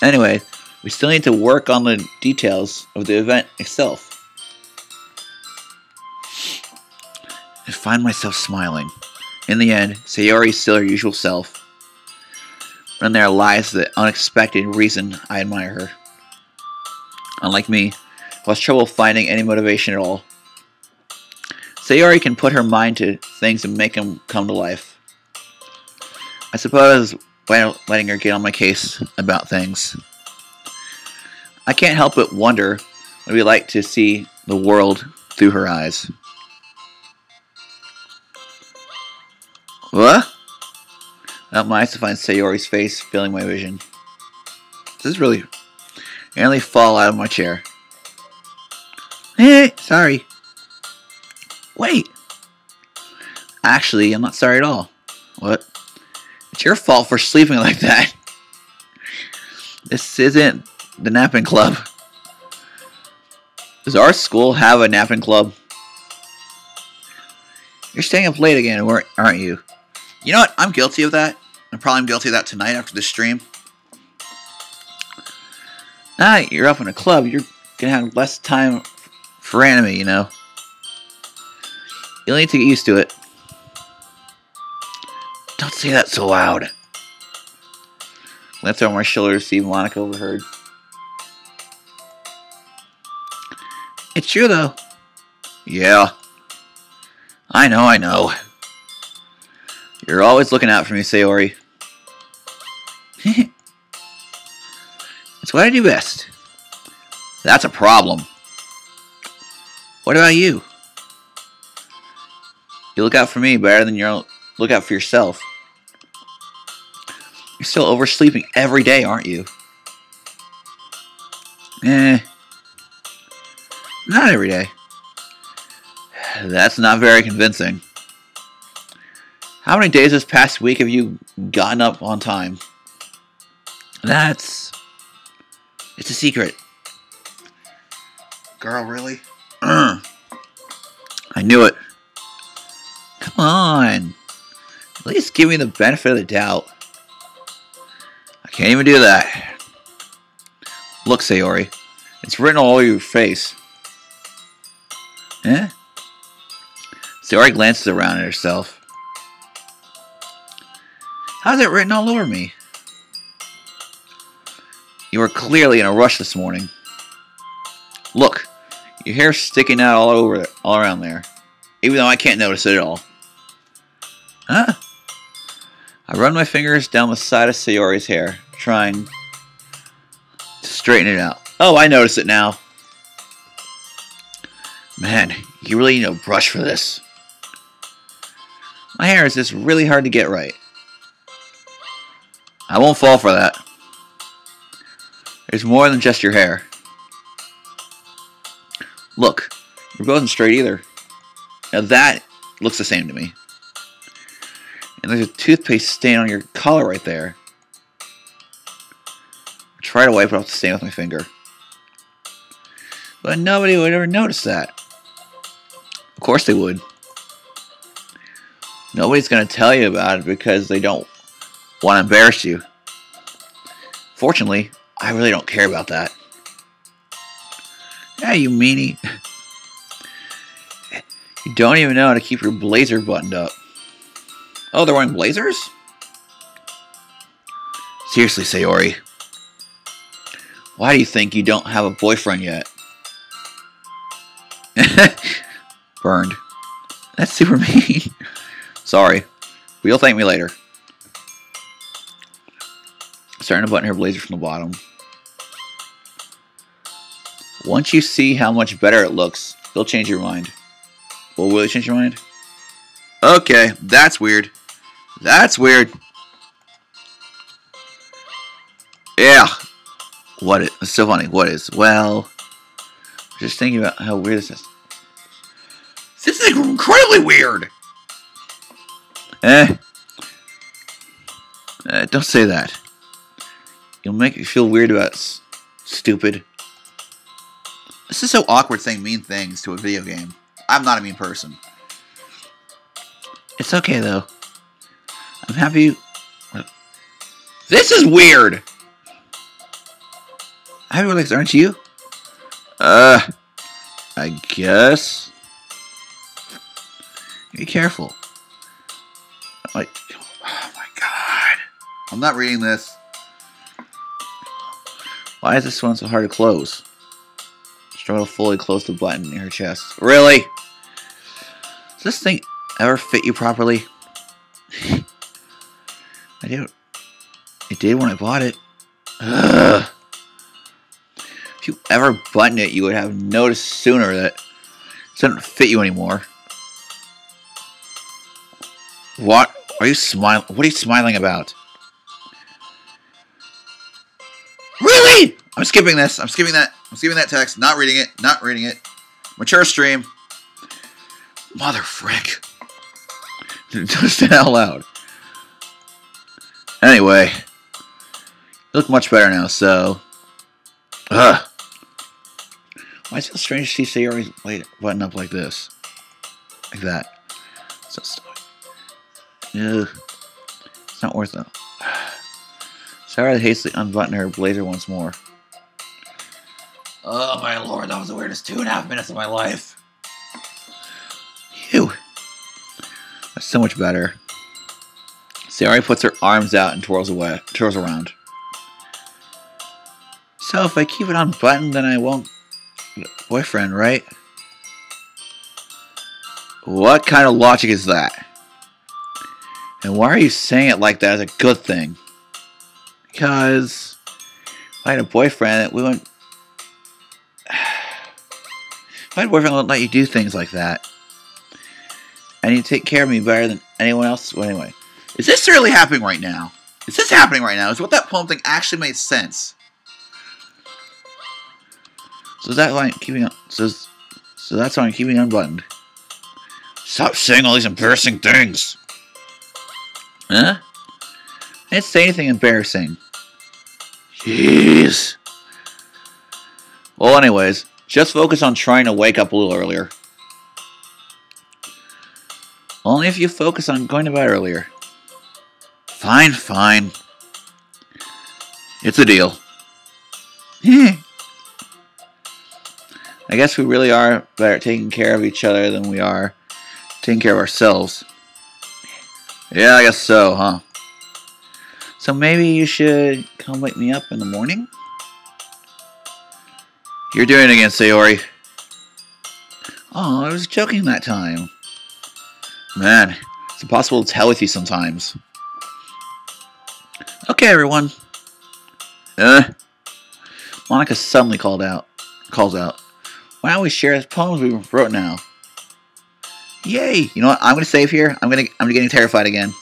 Anyway, we still need to work on the details of the event itself. I find myself smiling. In the end, Sayori is still her usual self. But in there lies the unexpected reason I admire her. Unlike me, who has trouble finding any motivation at all, Sayori can put her mind to things and make them come to life. I suppose by letting her get on my case about things. I can't help but wonder what it would be like to see the world through her eyes. What? Not my eyes to find Sayori's face filling my vision. This is really... I nearly fall out of my chair. Sorry. Wait. Actually, I'm not sorry at all. What? It's your fault for sleeping like that. This isn't the napping club. Does our school have a napping club? You're staying up late again, aren't you? You know what? I'm guilty of that. I'm probably guilty of that tonight after this stream. You're up in a club. You're going to have less time for anime, you know. You'll need to get used to it. Don't say that so loud. Glanced over my shoulder to see Monica overheard. It's true, though. Yeah. I know. You're always looking out for me, Sayori. It's what I do best. That's a problem. What about you? You look out for me better than you look out for yourself. You're still oversleeping every day, aren't you? Not every day. That's not very convincing. How many days this past week have you gotten up on time? It's a secret. Girl, really? I knew it. Come on. At least give me the benefit of the doubt. I can't even do that. Look, Sayori. It's written all over your face. Sayori glances around at herself. How's it written all over me? You were clearly in a rush this morning. Look, your hair's sticking out all around there, even though I can't notice it at all. Huh? I run my fingers down the side of Sayori's hair, trying to straighten it out. Oh, I notice it now. Man, you really need a brush for this. My hair is just really hard to get right. I won't fall for that. There's more than just your hair. Look, your bow isn't straight either. Now that looks the same to me. And there's a toothpaste stain on your collar right there. I try to wipe off the stain with my finger. But nobody would ever notice that. Of course they would. Nobody's going to tell you about it because they don't want to embarrass you. Fortunately, I really don't care about that. Yeah, you meanie. You don't even know how to keep your blazer buttoned up. Oh, they're wearing blazers? Seriously, Sayori. Why do you think you don't have a boyfriend yet? Burned. That's super mean. Sorry. But you'll thank me later. Starting to button her blazer from the bottom. Once you see how much better it looks, you'll change your mind. Well, will you change your mind? Okay, that's weird. That's weird. Yeah. What is? It's so funny. What is? Well, just thinking about how weird this is. This is incredibly weird. Don't say that. You'll make me feel weird about it, stupid. This is so awkward saying mean things to a video game. I'm not a mean person. It's okay though. I'm happy. This is weird. Happy with this, aren't you? I guess. Be careful. Like, oh my god. I'm not reading this. Why is this one so hard to close? Struggle to fully close the button near her chest. Really? Does this thing ever fit you properly? I did. It did when I bought it. Ugh. If you ever buttoned it, you would have noticed sooner that it doesn't fit you anymore. What are you smiling? What are you smiling about? Really? I'm skipping this. I'm skipping that. I'm skipping that text. Not reading it. Not reading it. Mature stream. Mother frick. Just say it out loud. Anyway. You look much better now, so. Ugh. Why is it so strange to see Sayori's button up like this? Like that. So ugh. It's not worth it. Sarah hastily unbuttoned her blazer once more. Oh my lord, that was the weirdest 2.5 minutes of my life. Phew. That's so much better. Sayori puts her arms out and twirls around. So if I keep it unbuttoned, then I won't get a boyfriend, right? What kind of logic is that? And why are you saying it like that as a good thing? Because if I had a boyfriend, we wouldn't. If I had a boyfriend, I wouldn't let you do things like that. And you take care of me better than anyone else. Well, anyway, is this really happening right now? Is this happening right now? Is what that poem thing actually made sense? So that's why I'm keeping so that's why I'm keeping unbuttoned. Stop saying all these embarrassing things. Huh? I didn't say anything embarrassing. Jeez. Well, anyways, just focus on trying to wake up a little earlier. Only if you focus on going to bed earlier. Fine, fine. It's a deal. I guess we really are better at taking care of each other than we are taking care of ourselves. Yeah, I guess so, huh? So maybe you should come wake me up in the morning? You're doing it again, Sayori. Oh, I was joking that time. Man, It's impossible to tell with you sometimes. Okay, everyone. Monica suddenly calls out. Why don't we share the poems we wrote now? Yay! You know what? I'm gonna save here. I'm getting terrified again.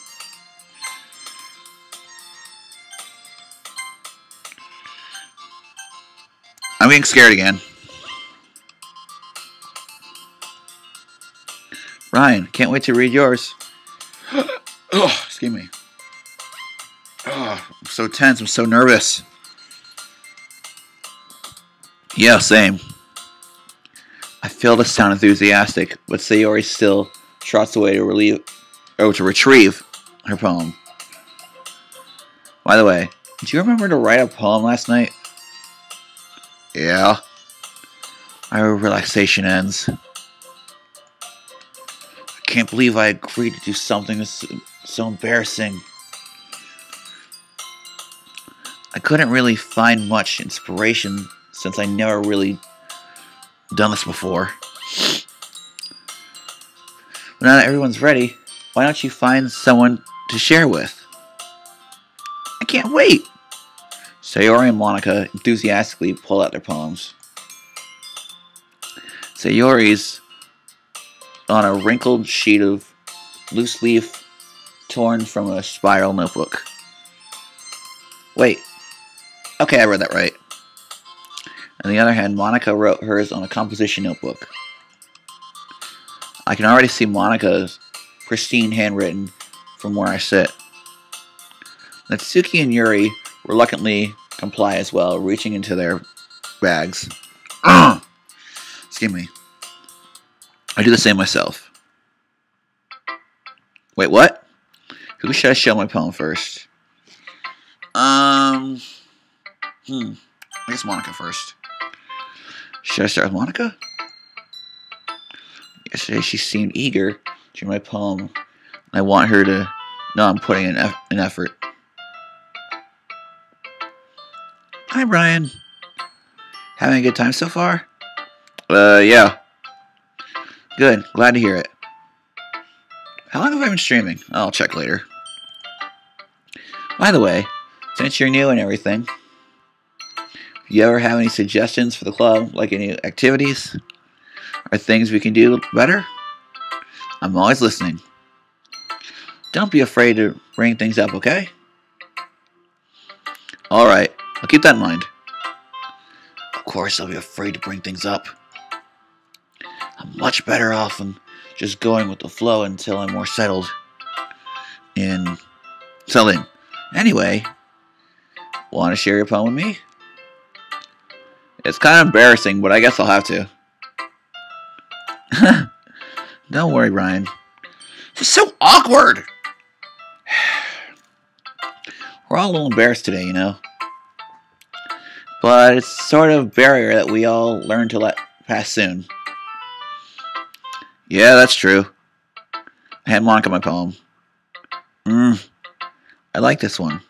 I'm getting scared again. Ryan, can't wait to read yours. Oh, excuse me. Oh, I'm so tense. I'm so nervous. Yeah, same. I fail to sound enthusiastic, but Sayori still trots away to retrieve her poem. By the way, did you remember to write a poem last night? Yeah. Our relaxation ends. I can't believe I agreed to do something so embarrassing. I couldn't really find much inspiration since I never really done this before. But now that everyone's ready, why don't you find someone to share with? I can't wait! Sayori and Monica enthusiastically pull out their poems. Sayori's on a wrinkled sheet of loose leaf torn from a spiral notebook. Wait. Okay, I read that right. On the other hand, Monica wrote hers on a composition notebook. I can already see Monica's pristine handwritten from where I sit. Natsuki and Yuri reluctantly comply as well, reaching into their bags. Excuse me. I do the same myself. Wait, what? Who should I show my poem first? I guess Monica first. Should I start with Monica? Yesterday she seemed eager to read my poem. I want her to know I'm putting in an effort. Hi, Brian. Having a good time so far? Yeah. Good. Glad to hear it. How long have I been streaming? I'll check later. By the way, since you're new and everything, if you ever have any suggestions for the club, like any activities or things we can do better, I'm always listening. Don't be afraid to bring things up, okay? Alright, I'll keep that in mind. Of course, I'll be afraid to bring things up. I'm much better off than just going with the flow until I'm more settled in. Anyway, want to share your poem with me? It's kind of embarrassing, but I guess I'll have to. Don't worry, Ryan. It's so awkward! We're all a little embarrassed today, you know. But it's sort of a barrier that we all learn to let pass soon. Yeah, that's true. I had Monica my poem. I like this one.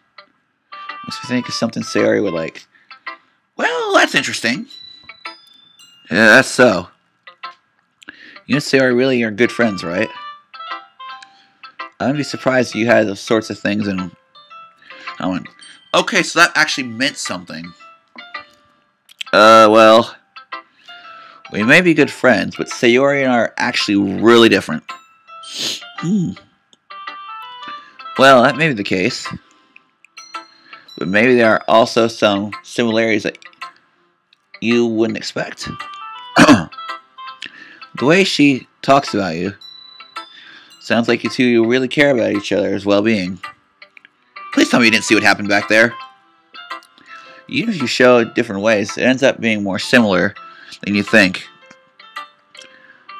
Makes me think of something Sayori would like. Well, that's interesting. Yeah, that's so. You and Sayori really are good friends, right? I wouldn't be surprised if you had those sorts of things and I went, okay, so that actually meant something. Well, we may be good friends, but Sayori and I are actually really different. Well, that may be the case. But maybe there are also some similarities that you wouldn't expect. The way she talks about you sounds like you two really care about each other's well-being. Please tell me you didn't see what happened back there. Even if you show it different ways, it ends up being more similar than you think.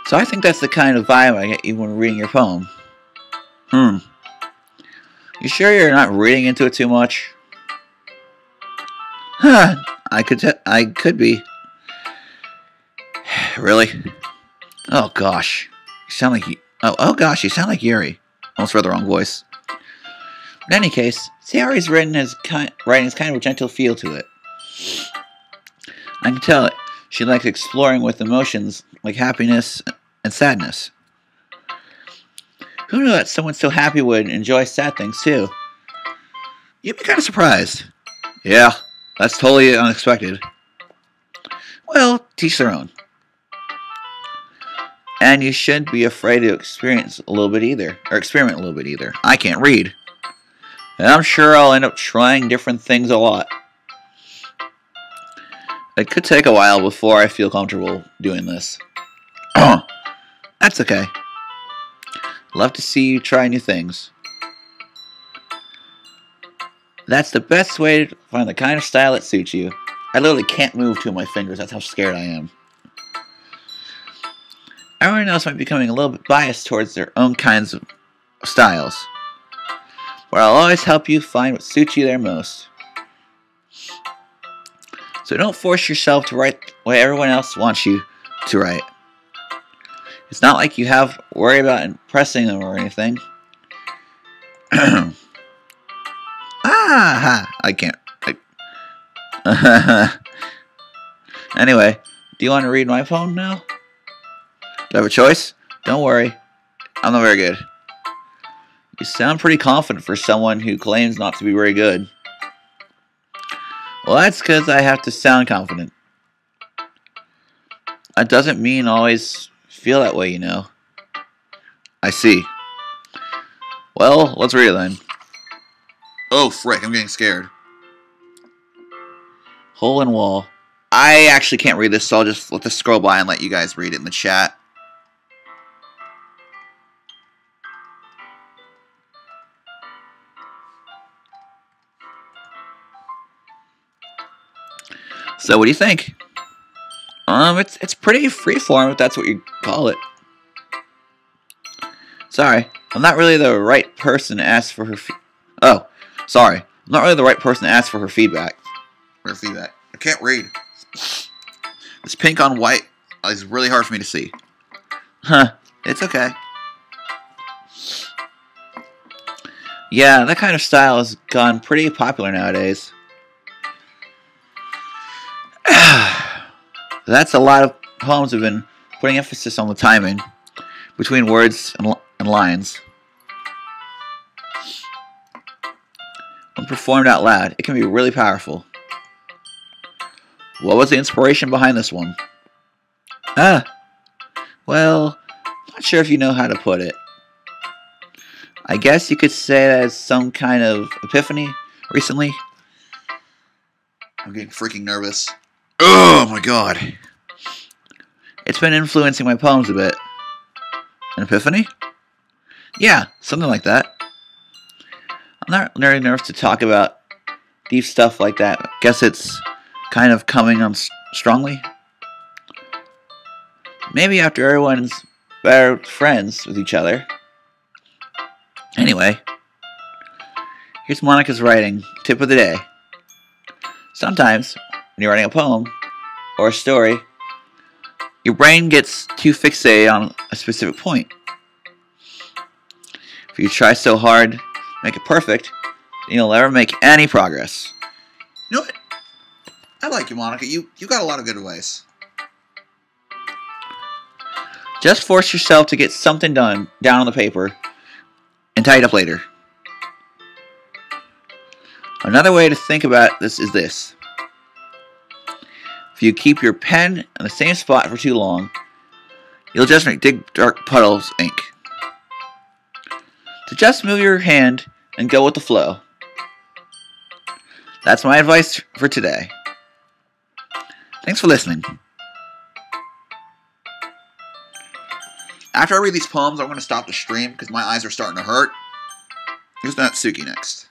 So I think that's the kind of vibe I get even when reading your poem. You sure you're not reading into it too much? Huh, I could be. Really? Oh gosh. You sound like oh gosh, you sound like Yuri. Almost read the wrong voice. In any case, Sayori's writing has kind of a gentle feel to it. I can tell it. She likes exploring with emotions like happiness and sadness. Who knew that someone so happy would enjoy sad things too? You'd be kind of surprised. Yeah, that's totally unexpected. Well, teach their own. And you shouldn't be afraid to experiment a little bit either. I can't read. And I'm sure I'll end up trying different things a lot. It could take a while before I feel comfortable doing this. That's okay. Love to see you try new things. That's the best way to find the kind of style that suits you. I literally can't move two of my fingers. That's how scared I am. Everyone else might be becoming a little bit biased towards their own kinds of styles. But I'll always help you find what suits you there most. So don't force yourself to write what everyone else wants you to write. It's not like you have to worry about impressing them or anything. I can't. Anyway, do you want to read my poem now? Do I have a choice? Don't worry. I'm not very good. You sound pretty confident for someone who claims not to be very good. Well, that's because I have to sound confident. That doesn't mean I always feel that way, you know. I see. Well, let's read it then. Oh, frick, I'm getting scared. Hole in wall. I actually can't read this, so I'll just let this scroll by and let you guys read it in the chat. So, what do you think? It's pretty freeform, if that's what you call it. Sorry, I'm not really the right person to ask for her. I'm not really the right person to ask for her feedback. I can't read. This pink on white is really hard for me to see. It's okay. Yeah, that kind of style has gone pretty popular nowadays. That's a lot of poems have been putting emphasis on the timing between words and lines. When performed out loud, it can be really powerful. What was the inspiration behind this one? Well, I'm not sure if you know how to put it. I guess you could say that it's some kind of epiphany recently. I'm getting freaking nervous. Oh my god. It's been influencing my poems a bit. An epiphany? Yeah, something like that. I'm not very nervous to talk about deep stuff like that. I guess it's kind of coming on strongly. Maybe after everyone's better friends with each other. Anyway, here's Monica's writing tip of the day. Sometimes, when you're writing a poem or a story, your brain gets too fixated on a specific point. If you try so hard to make it perfect, then you'll never make any progress. You know what? I like you, Monica. You got a lot of good advice. Just force yourself to get something done down on the paper and tie it up later. Another way to think about this is this. If you keep your pen in the same spot for too long, you'll just make big dark puddles of ink. So just move your hand and go with the flow. That's my advice for today. Thanks for listening. After I read these poems, I'm going to stop the stream because my eyes are starting to hurt. Here's Natsuki next.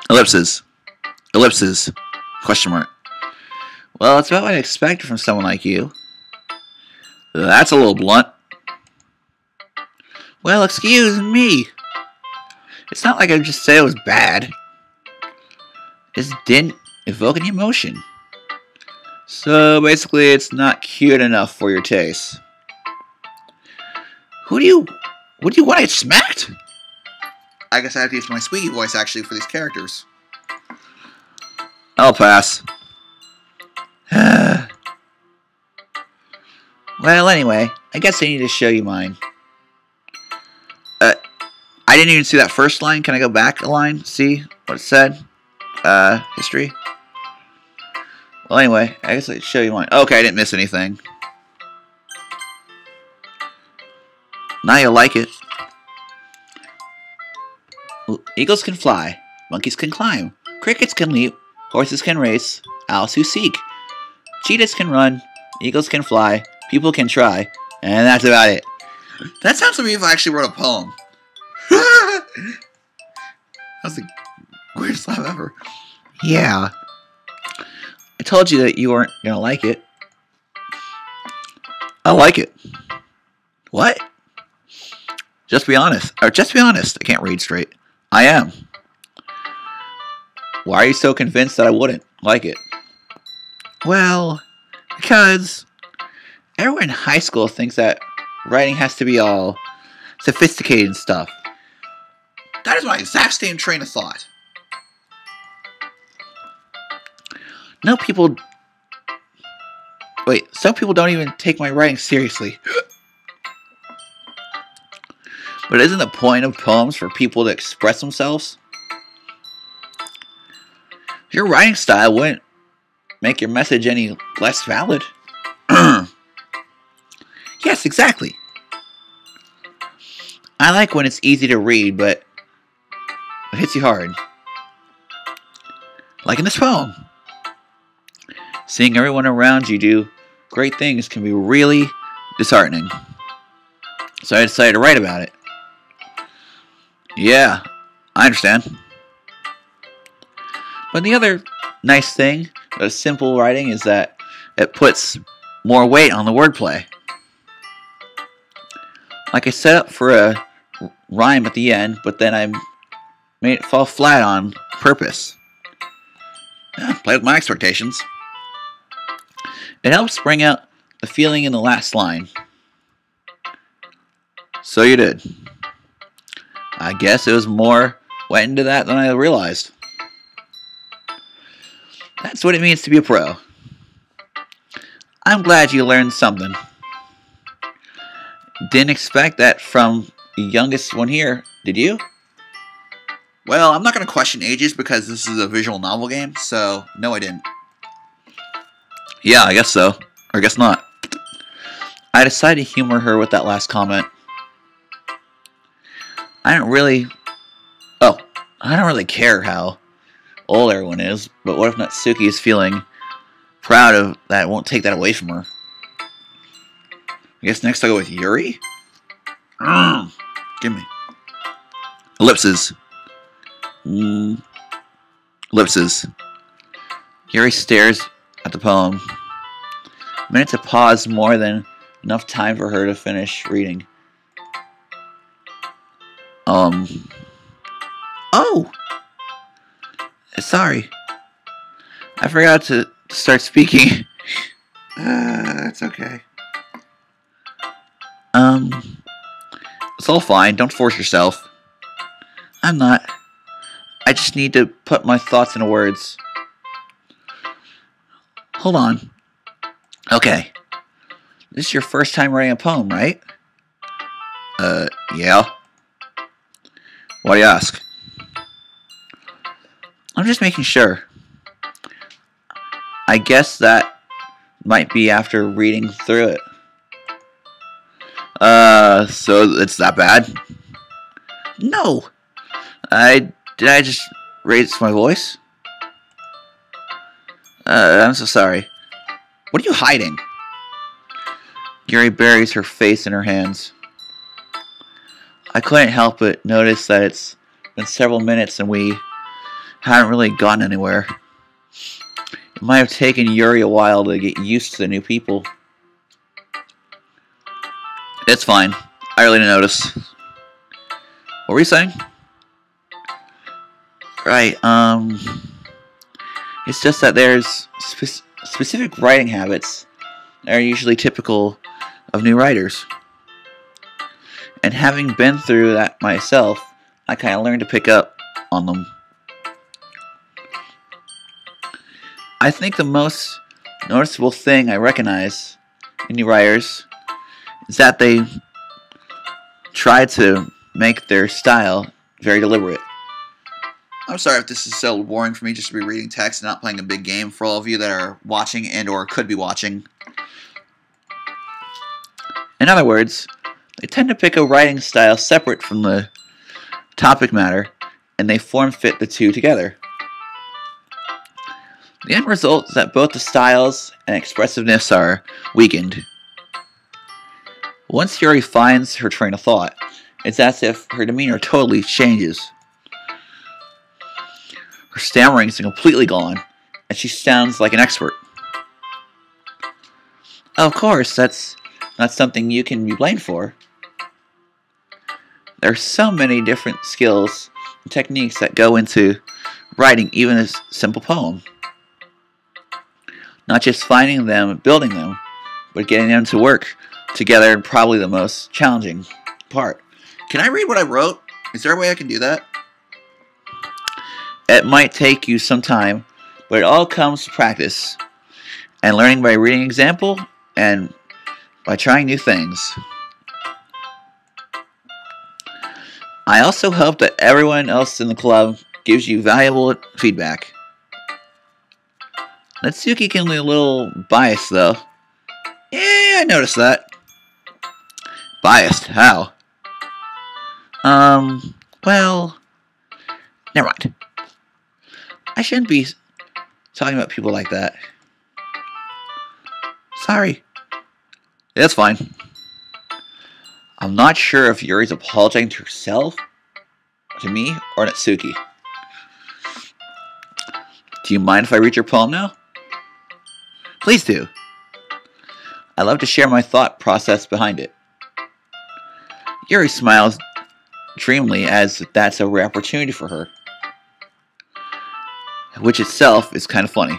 Ellipses. Ellipses. Question mark. Well, it's about what I expected from someone like you. That's a little blunt. Well, excuse me. It's not like I just say it was bad. It just didn't evoke any emotion. So basically, it's not cute enough for your taste. Would you want to get smacked? I guess I have to use my squeaky voice actually for these characters. I'll pass. Well, Well, anyway, I guess I need to show you mine. I didn't even see that first line. Can I go back a line? See what it said? History. Well, anyway, I guess I should show you mine. Okay, I didn't miss anything. Now you'll like it. Eagles can fly. Monkeys can climb. Crickets can leap. Horses can race. Owls who seek. Cheetahs can run. Eagles can fly. People can try. And that's about it. That sounds to me if I actually wrote a poem. That's the weirdest laugh ever. Yeah. I told you that you weren't going to like it. I like it. What? Just be honest. Or just be honest. I can't read straight. I am. Why are you so convinced that I wouldn't like it? Well, because everyone in high school thinks that writing has to be all sophisticated and stuff. That is my exact same train of thought. No people... Wait, some people don't even take my writing seriously. But isn't the point of poems for people to express themselves? Your writing style wouldn't make your message any less valid. Yes, exactly. I like when it's easy to read, but it hits you hard. Like in this poem. Seeing everyone around you do great things can be really disheartening. So I decided to write about it. Yeah, I understand. But the other nice thing about simple writing is that it puts more weight on the wordplay. Like I set up for a rhyme at the end, but then I made it fall flat on purpose. Yeah, play with my expectations. It helps bring out the feeling in the last line. So you did. I guess it was more went into that than I realized. That's what it means to be a pro. I'm glad you learned something. Didn't expect that from the youngest one here, did you? Well, I'm not going to question ages because this is a visual novel game, so no, I didn't. Yeah, I guess so. Or I guess not. I decided to humor her with that last comment. I don't really care how old everyone is, but what if Natsuki is feeling proud of that? It won't take that away from her. I guess next I'll go with Yuri. Give me. Ellipses. Ellipses. Yuri stares at the poem. Minutes of pause more than enough time for her to finish reading. Oh! Sorry. I forgot to start speaking. It's okay. It's all fine. Don't force yourself. I'm not. I just need to put my thoughts into words. Hold on. Okay. This is your first time writing a poem, right? Yeah. Why do you ask? I'm just making sure. I guess that might be after reading through it. So it's that bad? No. Did I just raise my voice? I'm so sorry. What are you hiding? Yuri buries her face in her hands. I couldn't help but notice that it's been several minutes and we haven't really gotten anywhere. It might have taken Yuri a while to get used to the new people. It's fine. I really didn't notice. What were you saying? Right, it's just that there's specific writing habits that are usually typical of new writers. And having been through that myself, I kind of learned to pick up on them. I think the most noticeable thing I recognize in new writers is that they try to make their style very deliberate. I'm sorry if this is so boring for me just to be reading text and not playing a big game for all of you that are watching and or could be watching. In other words, they tend to pick a writing style separate from the topic matter, and they form-fit the two together. The end result is that both the styles and expressiveness are weakened. Once Yuri finds her train of thought, it's as if her demeanor totally changes. Her stammering is completely gone, and she sounds like an expert. Of course, that's not something you can be blamed for. There are so many different skills and techniques that go into writing even a simple poem. Not just finding them and building them, but getting them to work together is probably the most challenging part. Can I read what I wrote? Is there a way I can do that? It might take you some time, but it all comes to practice and learning by reading example and by trying new things. I also hope that everyone else in the club gives you valuable feedback. Natsuki can be a little biased, though. Yeah, I noticed that. Biased? How? Well, never mind. I shouldn't be talking about people like that. Sorry. Yeah, that's fine. I'm not sure if Yuri's apologizing to herself, to me, or Natsuki. Do you mind if I read your poem now? Please do. I love to share my thought process behind it. Yuri smiles dreamily as if that's a rare opportunity for her, which itself is kind of funny.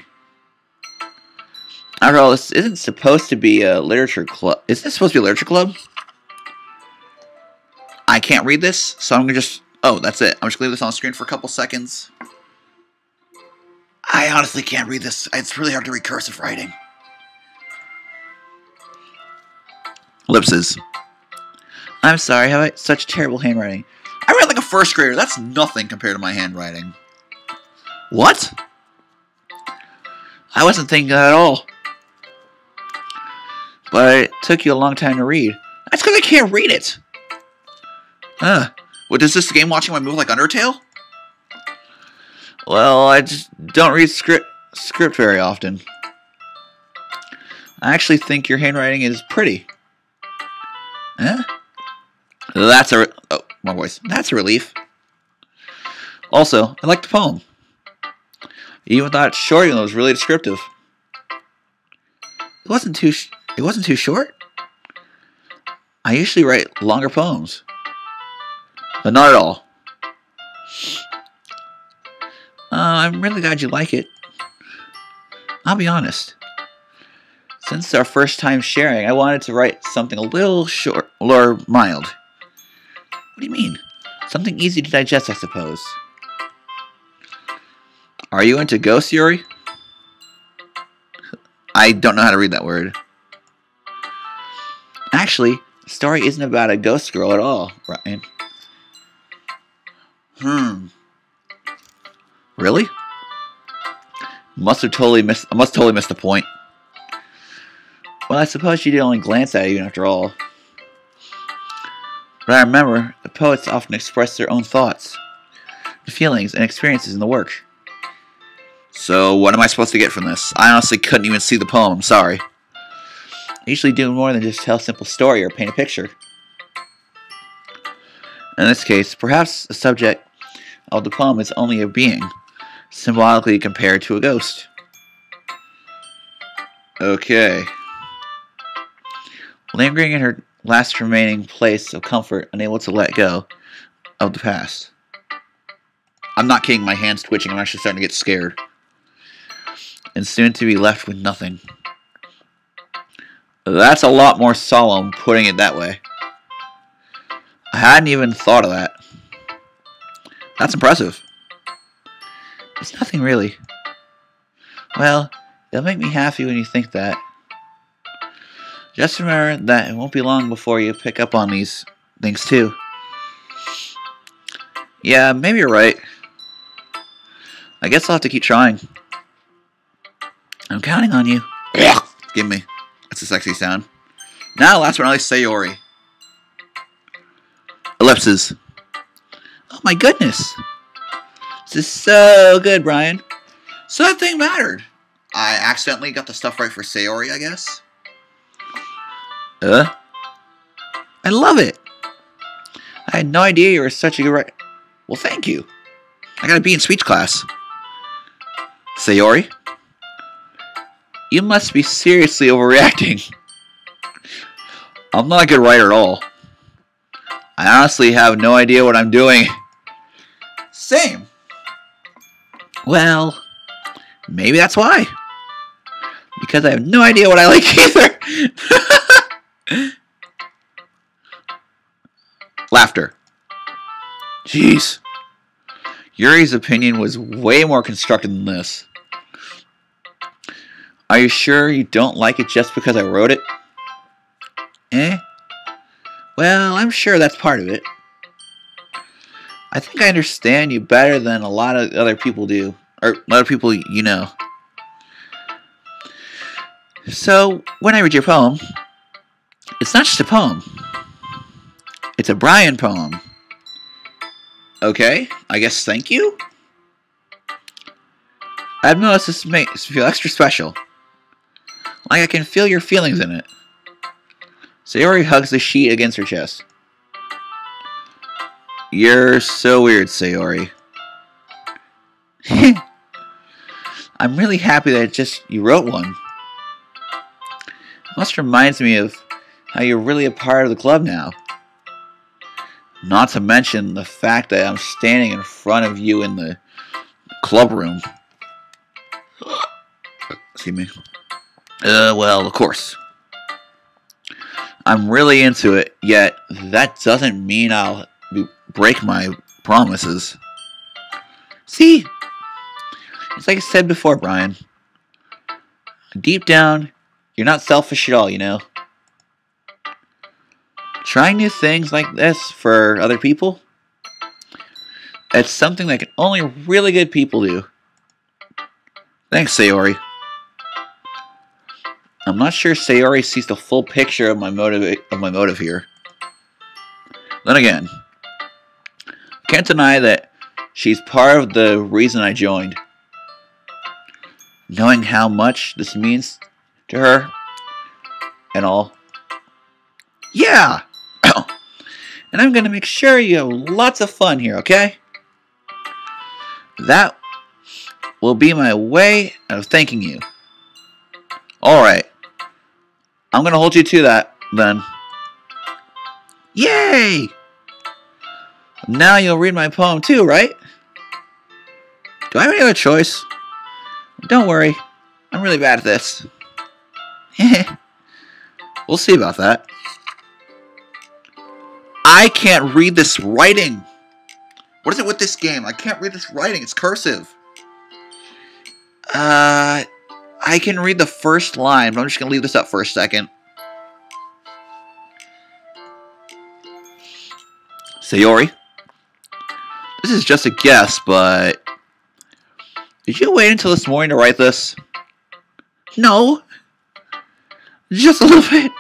After all, this isn't supposed to be a literature club. Is this supposed to be a literature club? I can't read this, so I'm going to just... Oh, that's it. I'm just going to leave this on screen for a couple seconds. I honestly can't read this. It's really hard to read cursive writing. Ellipses. I'm sorry, I have such terrible handwriting. I read like a first grader. That's nothing compared to my handwriting. What? I wasn't thinking that at all. But it took you a long time to read. That's because I can't read it. What, does this game watching my move like Undertale? Well, I just don't read script very often. I actually think your handwriting is pretty. Huh? That's a... Oh, my voice. That's a relief. Also, I like the poem. You even thought short, even though it was really descriptive. It wasn't too short. I usually write longer poems. But not at all. I'm really glad you like it. I'll be honest. Since our first time sharing, I wanted to write something a little short or mild. What do you mean? Something easy to digest, I suppose. Are you into ghosts, Yuri? I don't know how to read that word. Actually, the story isn't about a ghost girl at all, Ryan. Really? I must totally miss the point. Well, I suppose you did only glance at it even after all. But I remember, the poets often express their own thoughts, feelings, and experiences in the work. So, what am I supposed to get from this? I honestly couldn't even see the poem, I'm sorry. I usually do more than just tell a simple story or paint a picture. In this case, perhaps the subject of the poem is only a being, symbolically compared to a ghost. Okay. Lingering in her last remaining place of comfort, unable to let go of the past. I'm not kidding, my hand's twitching, I'm actually starting to get scared. And soon to be left with nothing. That's a lot more solemn, putting it that way. I hadn't even thought of that. That's impressive. It's nothing really. Well, it'll make me happy when you think that. Just remember that it won't be long before you pick up on these things too. Yeah, maybe you're right. I guess I'll have to keep trying. I'm counting on you. Give me. That's a sexy sound. Now, last but not least, Sayori. Ellipses. Oh my goodness. This is so good, Brian. So that thing mattered. I accidentally got the stuff right for Sayori, I guess. I love it. I had no idea you were such a good writer. Well, thank you. I gotta be in speech class. Sayori? You must be seriously overreacting. I'm not a good writer at all. I honestly have no idea what I'm doing. Same. Well, maybe that's why. Because I have no idea what I like either. Laughter. Jeez. Yuri's opinion was way more constructive than this. Are you sure you don't like it just because I wrote it? Well, I'm sure that's part of it. I think I understand you better than a lot of other people do. Or a lot of people you know. So, when I read your poem, it's not just a poem. It's a Brian poem. Okay, I guess thank you? I've noticed this makes me feel extra special. Like I can feel your feelings in it. Sayori hugs the sheet against her chest. You're so weird, Sayori. I'm really happy that you wrote one. It must reminds me of how you're really a part of the club now. Not to mention the fact that I'm standing in front of you in the club room. Excuse me. Well, of course. I'm really into it, yet that doesn't mean I'll break my promises. See? It's like I said before, Brian. Deep down, you're not selfish at all, you know? Trying new things like this for other people, it's something that can only really good people do. Thanks, Sayori. I'm not sure Sayori sees the full picture of my motive here. Then again, can't deny that she's part of the reason I joined. Knowing how much this means to her and all. Yeah! And I'm gonna make sure you have lots of fun here, okay? That will be my way of thanking you. Alright. I'm gonna hold you to that, then. Yay! Now you'll read my poem too, right? Do I have any other choice? Don't worry. I'm really bad at this. We'll see about that. I can't read this writing. What is it with this game? I can't read this writing. It's cursive. I can read the first line, but I'm just going to leave this up for a second. Sayori, this is just a guess, but did you wait until this morning to write this? No. Just a little bit.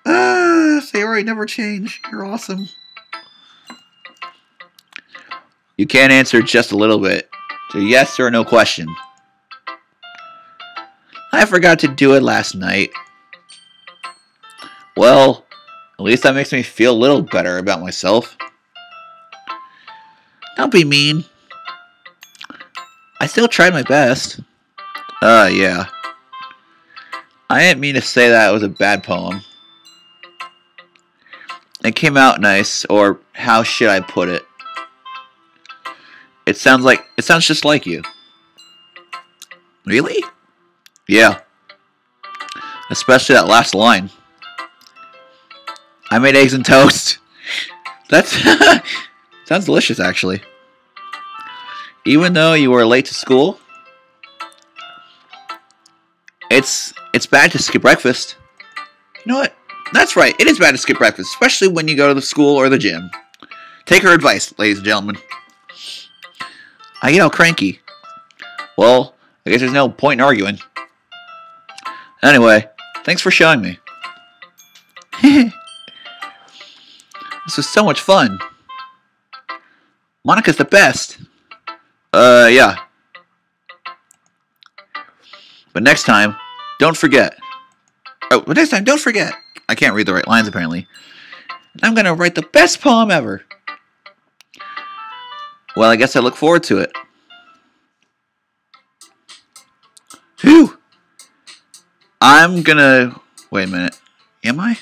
Sayori, never change. You're awesome. You can't answer just a little bit. It's a yes or no question. I forgot to do it last night. Well, at least that makes me feel a little better about myself. Don't be mean. I still tried my best. Yeah. I didn't mean to say that it was a bad poem. It came out nice, or how should I put it? It sounds just like you. Really? Yeah. Especially that last line. I made eggs and toast. That's sounds delicious, actually. Even though you were late to school, it's bad to skip breakfast. You know what? That's right. It is bad to skip breakfast, especially when you go to the school or the gym. Take her advice, ladies and gentlemen. I get all cranky. Well, I guess there's no point in arguing. Anyway, thanks for showing me. This was so much fun. Monica's the best. Yeah. But next time, don't forget. But next time, don't forget. I can't read the right lines, apparently. I'm gonna write the best poem ever. Well, I guess I look forward to it. Whew! I'm gonna... Wait a minute. Am I?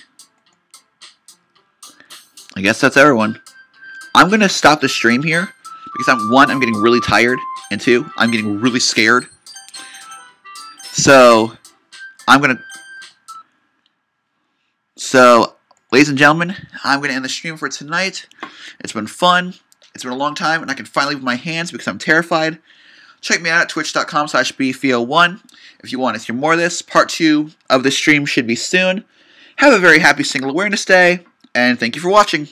I guess that's everyone. I'm gonna stop the stream here because one, I'm getting really tired, and two, I'm getting really scared. So, ladies and gentlemen, I'm gonna end the stream for tonight. It's been fun. It's been a long time, and I can finally move my hands because I'm terrified. Check me out at twitch.com/bfeo1 if you want to hear more of this. Part 2 of the stream should be soon. Have a very happy Single Awareness Day, and thank you for watching.